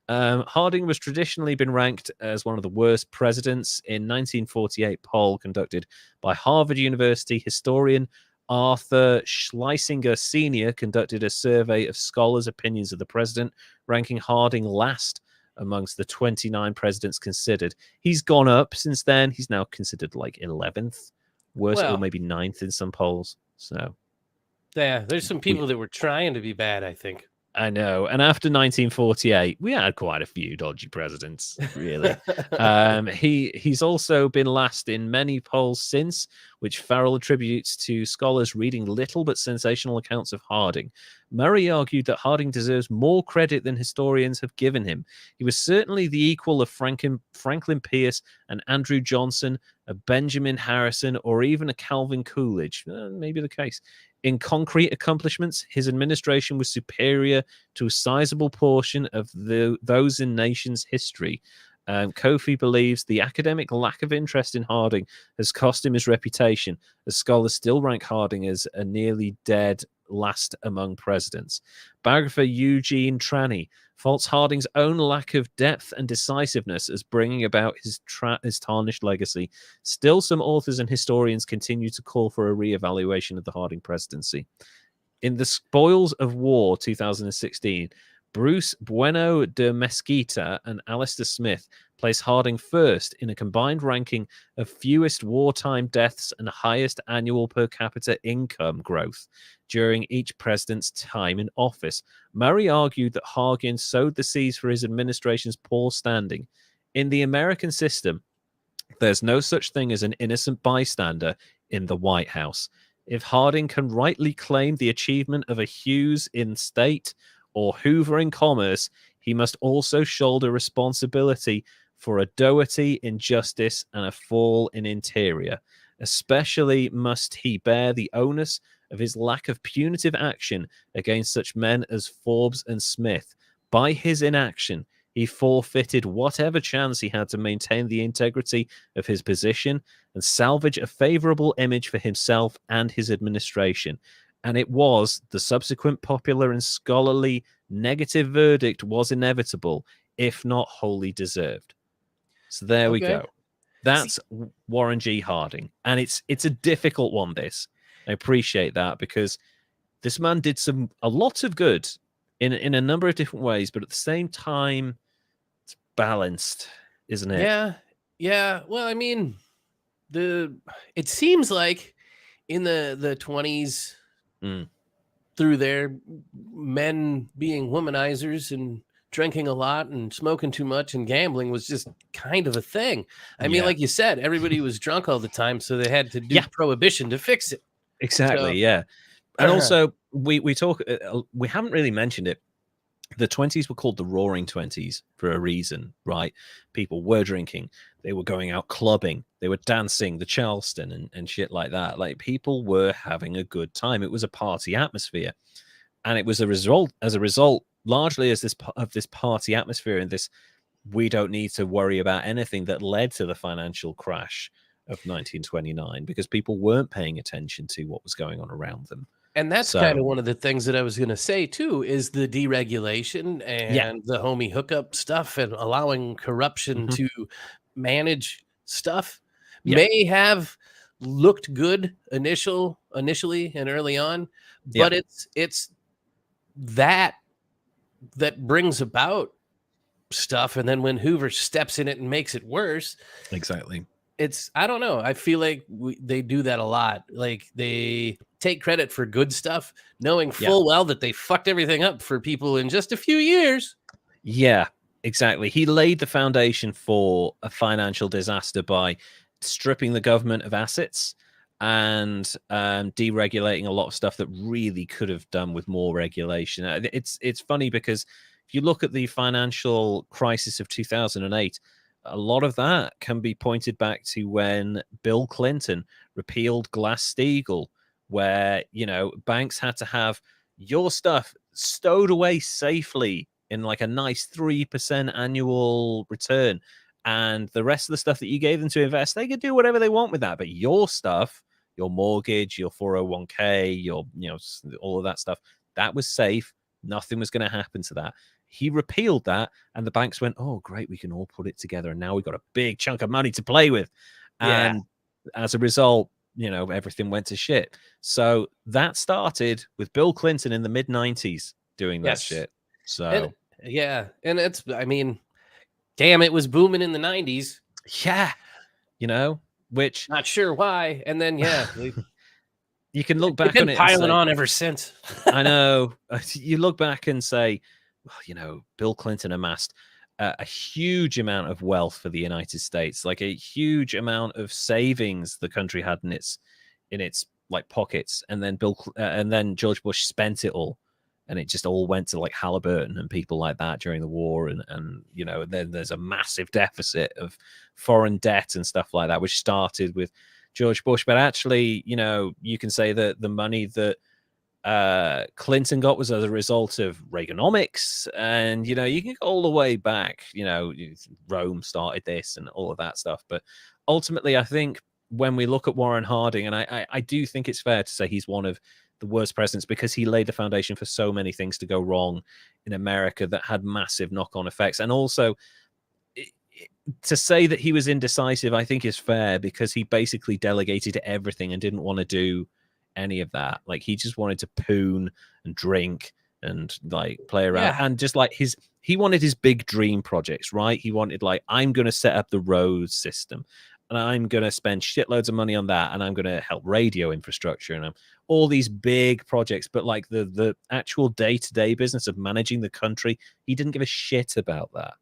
Harding was traditionally been ranked as one of the worst presidents. In 1948 poll conducted by Harvard University historian Arthur Schlesinger Sr. conducted a survey of scholars' opinions of the president, ranking Harding last amongst the 29 presidents considered. He's gone up since then. He's now considered like 11th, worst, or maybe 9th in some polls. So, yeah, there's some people that were trying to be bad, I think. I know. And after 1948, we had quite a few dodgy presidents, really. He's also been last in many polls since, which Farrell attributes to scholars reading little but sensational accounts of Harding. Murray argued that Harding deserves more credit than historians have given him. He was certainly the equal of Franklin Pierce and Andrew Johnson, a Benjamin Harrison, or even a Calvin Coolidge. Maybe the case. In concrete accomplishments, his administration was superior to a sizable portion of those in nation's history. Kofi believes the academic lack of interest in Harding has cost him his reputation, as scholars still rank Harding as a nearly dead last among presidents. Biographer Eugene Tranny faults Harding's own lack of depth and decisiveness as bringing about his tarnished legacy. Still, some authors and historians continue to call for a re-evaluation of the Harding presidency. In The Spoils of War 2016, Bruce Bueno de Mesquita and Alistair Smith place Harding first in a combined ranking of fewest wartime deaths and highest annual per capita income growth during each president's time in office. Murray argued that Harding sowed the seeds for his administration's poor standing. In the American system, there's no such thing as an innocent bystander in the White House. If Harding can rightly claim the achievement of a Hughes in state or Hoover in commerce, he must also shoulder responsibility for a Doherty in justice and a Fall in interior. Especially must he bear the onus of his lack of punitive action against such men as Forbes and Smith. By his inaction, he forfeited whatever chance he had to maintain the integrity of his position and salvage a favorable image for himself and his administration. And it was the subsequent popular and scholarly negative verdict was inevitable, if not wholly deserved. So there we go. That's Warren G. Harding. And it's a difficult one, this. I appreciate that, because this man did a lot of good in a number of different ways, but at the same time, it's balanced, isn't it? Yeah. Well, I mean, it seems like in the 20s, through there, men being womanizers and drinking a lot and smoking too much and gambling was just kind of a thing. I mean, like you said, everybody was drunk all the time, so they had to do prohibition to fix it. Exactly, yeah. And also, we haven't really mentioned it. The 20s were called the Roaring 20s for a reason, right? People were drinking, they were going out clubbing, they were dancing the Charleston and shit like that. Like, people were having a good time. It was a party atmosphere, and it was as a result, largely as this party atmosphere and this we don't need to worry about anything, that led to the financial crash of 1929, because people weren't paying attention to what was going on around them. And that's kind of one of the things that I was going to say, too, is the deregulation and the homie hookup stuff and allowing corruption to manage stuff may have looked good initially and early on, but it's that that brings about stuff, and then when Hoover steps in it and makes it worse, Exactly. it's, I don't know, I feel like they do that a lot. Like they take credit for good stuff, knowing full well that they fucked everything up for people in just a few years. Yeah, exactly. He laid the foundation for a financial disaster by stripping the government of assets and deregulating a lot of stuff that really could have done with more regulation. It's funny because if you look at the financial crisis of 2008, a lot of that can be pointed back to when Bill Clinton repealed Glass-Steagall, where, you know, banks had to have your stuff stowed away safely in like a nice 3% annual return. And the rest of the stuff that you gave them to invest, they could do whatever they want with that. But your stuff, your mortgage, your 401k, your, you know, all of that stuff, that was safe. Nothing was going to happen to that. He repealed that, and the banks went, oh, great, we can all put it together. And now we've got a big chunk of money to play with. Yeah. And as a result, you know, everything went to shit. So that started with Bill Clinton in the mid-90s doing that shit. So, and it's, I mean, damn, it was booming in the 90s. Yeah. You know, which. Not sure why. And then, you can look back on it. Piling on ever since. I know. You look back and say, well, you know, Bill Clinton amassed a huge amount of wealth for the United States, like a huge amount of savings the country had in its like pockets, and then George Bush spent it all, and it just all went to like Halliburton and people like that during the war, and you know, then there's a massive deficit of foreign debt and stuff like that, which started with George Bush. But actually, you know, you can say that the money that Clinton got was as a result of Reaganomics, and you know, you can go all the way back. You know, Rome started this and all of that stuff. But ultimately, I think when we look at Warren Harding, and I do think it's fair to say he's one of the worst presidents because he laid the foundation for so many things to go wrong in America that had massive knock-on effects. And also, to say that he was indecisive, I think is fair because he basically delegated everything and didn't want to do any of that. Like, he just wanted to poon and drink and like play around, and just like he wanted his big dream projects, right? He wanted, like, I'm going to set up the road system and I'm going to spend shitloads of money on that, and I'm going to help radio infrastructure and all these big projects. But like the actual day-to-day business of managing the country, he didn't give a shit about that.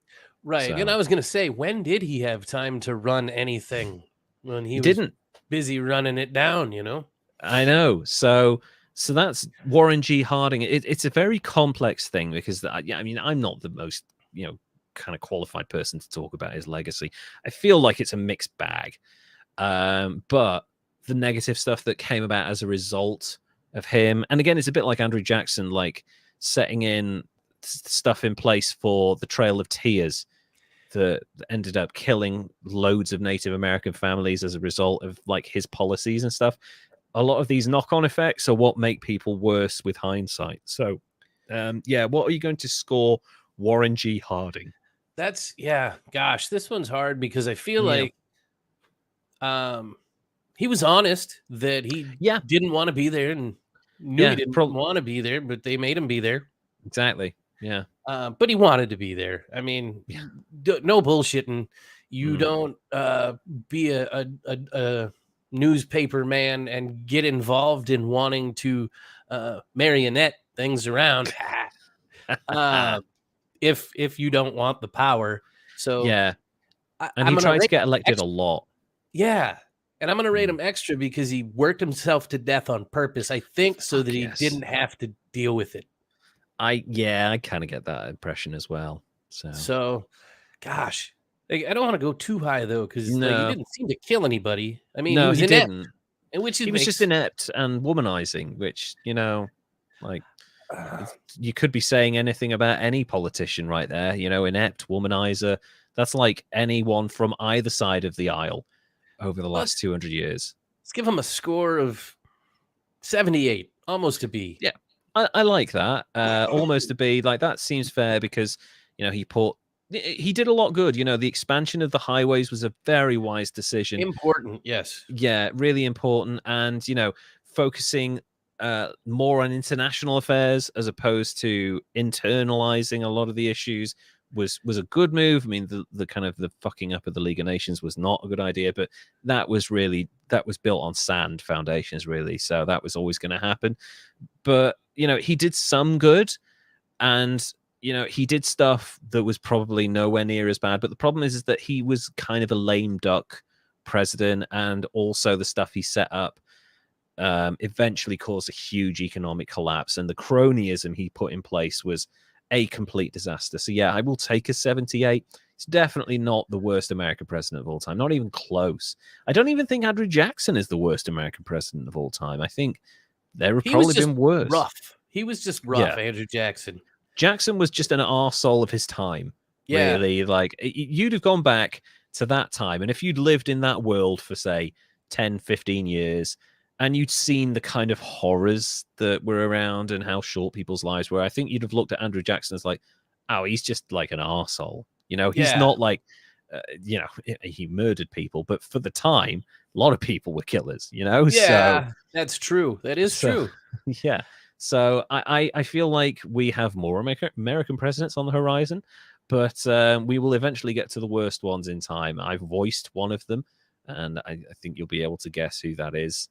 Right. So, and I was going to say, when did he have time to run anything when he was didn't busy running it down, you know? I know. So that's Warren G. Harding. It's a very complex thing because, I mean, I'm not the most, you know, kind of qualified person to talk about his legacy. I feel like it's a mixed bag. But the negative stuff that came about as a result of him, and again, it's a bit like Andrew Jackson, like setting in stuff in place for the Trail of Tears that ended up killing loads of Native American families as a result of like his policies and stuff. A lot of these knock-on effects are what make people worse with hindsight. So, what are you going to score Warren G. Harding? That's, gosh, this one's hard because I feel like he was honest that he didn't want to be there and knew he didn't want to be there, but they made him be there. Exactly. Yeah. But he wanted to be there. I mean, no bullshitting. You don't be a newspaper man and get involved in wanting to marionette things around if you don't want the power. So and he tried to get elected a lot. Yeah. And I'm going to rate him extra because he worked himself to death on purpose, I think, so that he didn't have to deal with it. I kind of get that impression as well. So gosh, like, I don't want to go too high though, because he didn't seem to kill anybody. I mean, he was inept, didn't. And which he was just inept and womanizing, which, you know, like you could be saying anything about any politician right there. You know, inept, womanizer. That's like anyone from either side of the aisle over the last 200 years. Let's give him a score of 78, almost a B. Yeah. I like that. Almost a B. Like, that seems fair because, you know, he did a lot good. You know, the expansion of the highways was a very wise decision. Important, yes. Yeah, really important. And, you know, focusing more on international affairs as opposed to internalizing a lot of the issues was a good move. I mean, the kind of the fucking up of the League of Nations was not a good idea, but that was built on sand foundations, really. So that was always going to happen. But he did some good, and he did stuff that was probably nowhere near as bad. But the problem is that he was kind of a lame duck president, and also the stuff he set up eventually caused a huge economic collapse, and the cronyism he put in place was a complete disaster. So yeah, I will take a 78. It's definitely not the worst American president of all time, not even close. I don't even think Andrew Jackson is the worst American president of all time. I think there have probably been worse. Rough. He was just rough, Andrew Jackson. Jackson was just an arsehole of his time. Yeah. Really, like you'd have gone back to that time, and if you'd lived in that world for say 10, 15 years, and you'd seen the kind of horrors that were around and how short people's lives were, I think you'd have looked at Andrew Jackson as like, oh, he's just like an arsehole. He's not like, he murdered people, but for the time, a lot of people were killers, Yeah, so, that's true. That is true. Yeah. So I feel like we have more American presidents on the horizon, but we will eventually get to the worst ones in time. I've voiced one of them, and I think you'll be able to guess who that is.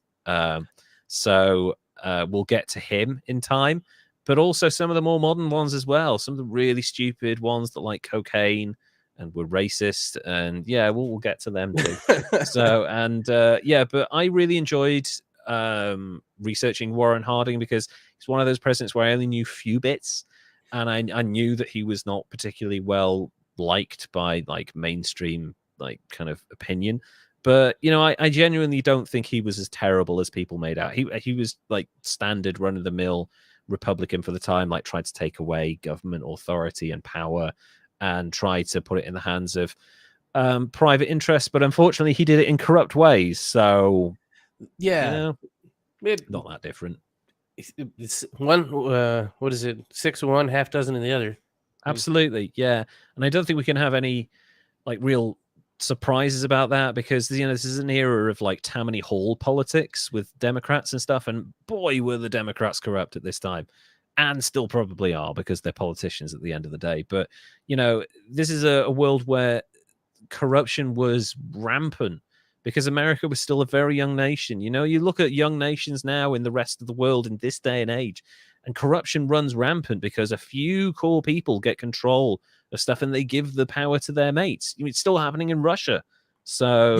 So we'll get to him in time, but also some of the more modern ones as well. Some of the really stupid ones that like cocaine and were racist, and we'll get to them too. But I really enjoyed researching Warren Harding because he's one of those presidents where I only knew few bits, and I knew that he was not particularly well liked by like mainstream like kind of opinion. But I genuinely don't think he was as terrible as people made out. He was like standard run of the mill Republican for the time, like tried to take away government authority and power and tried to put it in the hands of private interests. But unfortunately, he did it in corrupt ways. So not that different. It's one. What is it? 6 of one, half dozen of the other. Absolutely, yeah. And I don't think we can have any like real surprises about that because this is an era of like Tammany Hall politics with Democrats and stuff, and boy were the Democrats corrupt at this time, and still probably are because they're politicians at the end of the day. But this is a world where corruption was rampant because America was still a very young nation. You look at young nations now in the rest of the world in this day and age, and corruption runs rampant because a few core people get control of stuff and they give the power to their mates. It's still happening in Russia. So,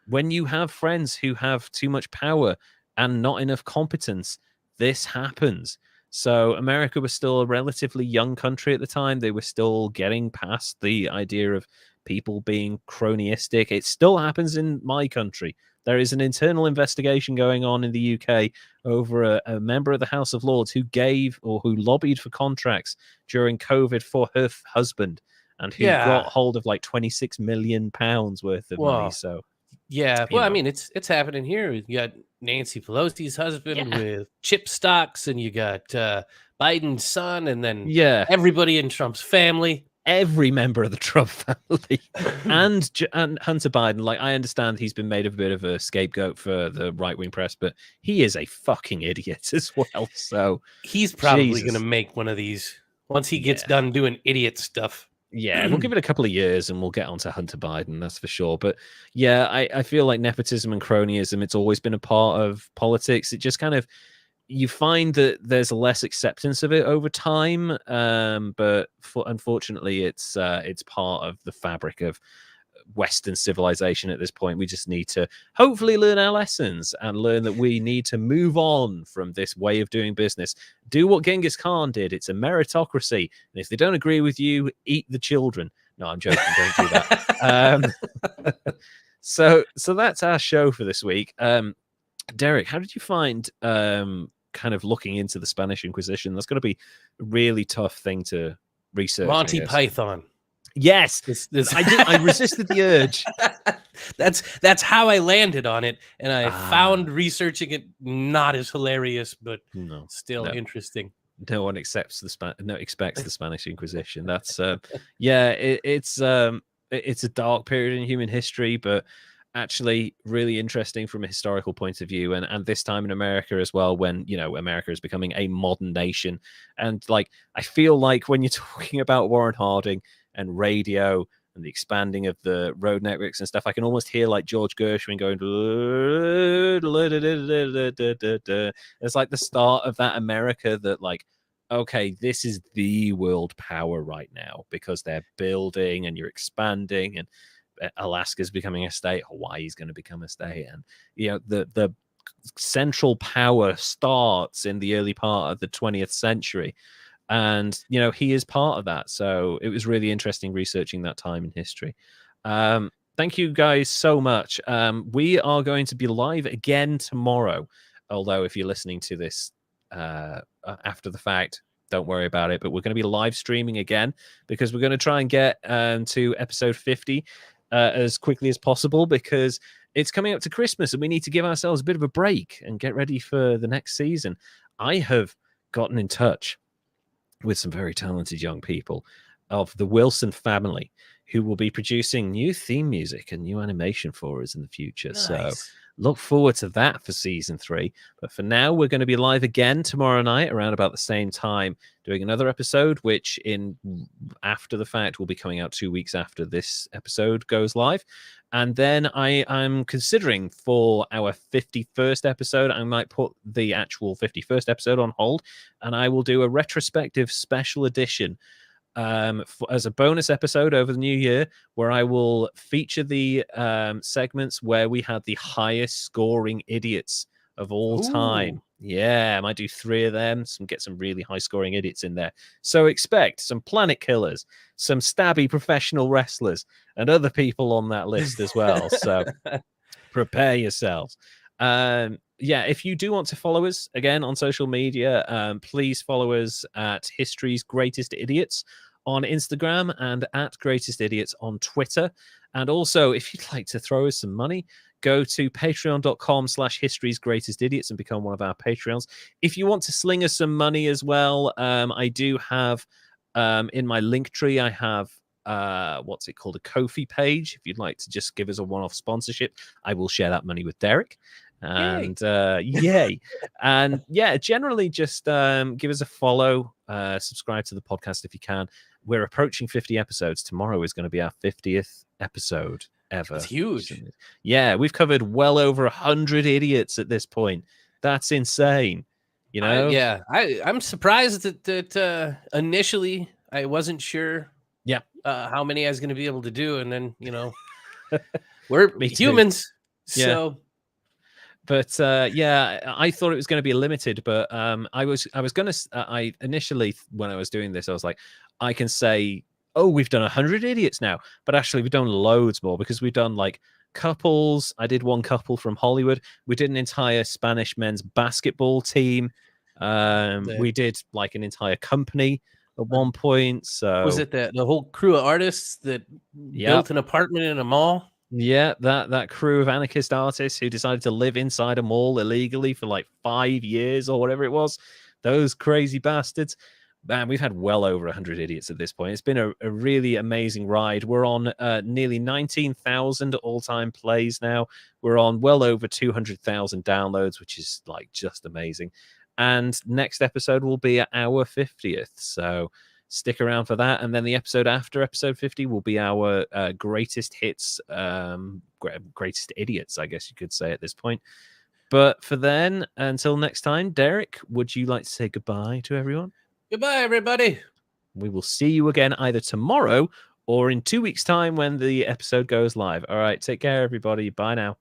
when you have friends who have too much power and not enough competence, this happens. So America was still a relatively young country at the time. They were still getting past the idea of people being cronyistic. It still happens in my country. There is an internal investigation going on in the UK over a member of the House of Lords who who lobbied for contracts during COVID for her husband and who got hold of like £26 million worth of money. So, I mean, it's happening here. You got Nancy Pelosi's husband with chip stocks, and you got Biden's son, and then everybody in Trump's family. Every member of the Trump family and Hunter Biden. Like, I understand he's been made a bit of a scapegoat for the right-wing press, but he is a fucking idiot as well. So he's probably going to make one of these once he gets done doing idiot stuff. Yeah, we'll give it a couple of years and we'll get on to Hunter Biden, that's for sure. But I feel like nepotism and cronyism, it's always been a part of politics. It just kind of, you find that there's less acceptance of it over time, but unfortunately, it's part of the fabric of Western civilization at this point. We just need to hopefully learn our lessons and learn that we need to move on from this way of doing business. Do what Genghis Khan did. It's a meritocracy, and if they don't agree with you, eat the children. No, I'm joking. Don't do that. So that's our show for this week. Derek, how did you find kind of looking into the Spanish Inquisition? That's going to be a really tough thing to research. Monty Python. Yes, I resisted the urge. That's how I landed on it, and I found researching it not as hilarious, but still interesting. No one expects the Spanish Inquisition. That's it's a dark period in human history, but actually really interesting from a historical point of view, and this time in America as well, when America is becoming a modern nation. And like, I feel like when you're talking about Warren Harding and radio and the expanding of the road networks and stuff, I can almost hear like George Gershwin going, it's like the start of that America that, like, okay, this is the world power right now, because they're building and you're expanding, and Alaska's becoming a state, Hawaii's going to become a state, and the central power starts in the early part of the 20th century, and he is part of that. So it was really interesting researching that time in history. Thank you guys so much. We are going to be live again tomorrow, although if you're listening to this after the fact, don't worry about it, but we're going to be live streaming again, because we're going to try and get to episode 50 as quickly as possible, because it's coming up to Christmas and we need to give ourselves a bit of a break and get ready for the next season. I have gotten in touch with some very talented young people of the Wilson family who will be producing new theme music and new animation for us in the future. Nice. So look forward to that for season 3. But for now, we're going to be live again tomorrow night around about the same time, doing another episode, which after the fact will be coming out 2 weeks after this episode goes live. And then I'm considering for our 51st episode, I might put the actual 51st episode on hold, and I will do a retrospective special edition as a bonus episode over the new year, where I will feature the segments where we had the highest scoring idiots of all time. Yeah, I might do 3 of them, get some really high scoring idiots in there. So expect some planet killers, some stabby professional wrestlers, and other people on that list as well. So prepare yourselves. If you do want to follow us again on social media, please follow us at History's Greatest Idiots on Instagram and at Greatest Idiots on Twitter. And also, if you'd like to throw us some money, go to patreon.com/History's Greatest Idiots and become one of our Patreons. If you want to sling us some money as well, I do have in my link tree, I have what's it called, a Ko-fi page. If you'd like to just give us a one-off sponsorship, I will share that money with Derek. And yay. And yeah, generally just give us a follow, subscribe to the podcast if you can. We're approaching 50 episodes. Tomorrow is going to be our 50th episode ever. It's huge. Yeah, we've covered well over 100 idiots at this point. That's insane. I'm surprised that initially I wasn't sure how many I was going to be able to do, and then we're humans. Yeah. So but I thought it was going to be limited, but I initially, when I was doing this, I was like, I can say, oh, we've done 100 idiots now, but actually we've done loads more, because we've done like couples. I did one couple from Hollywood. We did an entire Spanish men's basketball team. We did like an entire company at one point. So was it the whole crew of artists that built an apartment in a mall? Yeah, that crew of anarchist artists who decided to live inside a mall illegally for like 5 years or whatever it was. Those crazy bastards. Man, we've had well over 100 idiots at this point. It's been a really amazing ride. We're on nearly 19,000 all-time plays now. We're on well over 200,000 downloads, which is like just amazing. And next episode will be our 50th. So stick around for that. And then the episode after episode 50 will be our greatest hits, greatest idiots, I guess you could say at this point. But for then, until next time, Derek, would you like to say goodbye to everyone? Goodbye, everybody. We will see you again either tomorrow or in 2 weeks' time when the episode goes live. All right, take care, everybody. Bye now.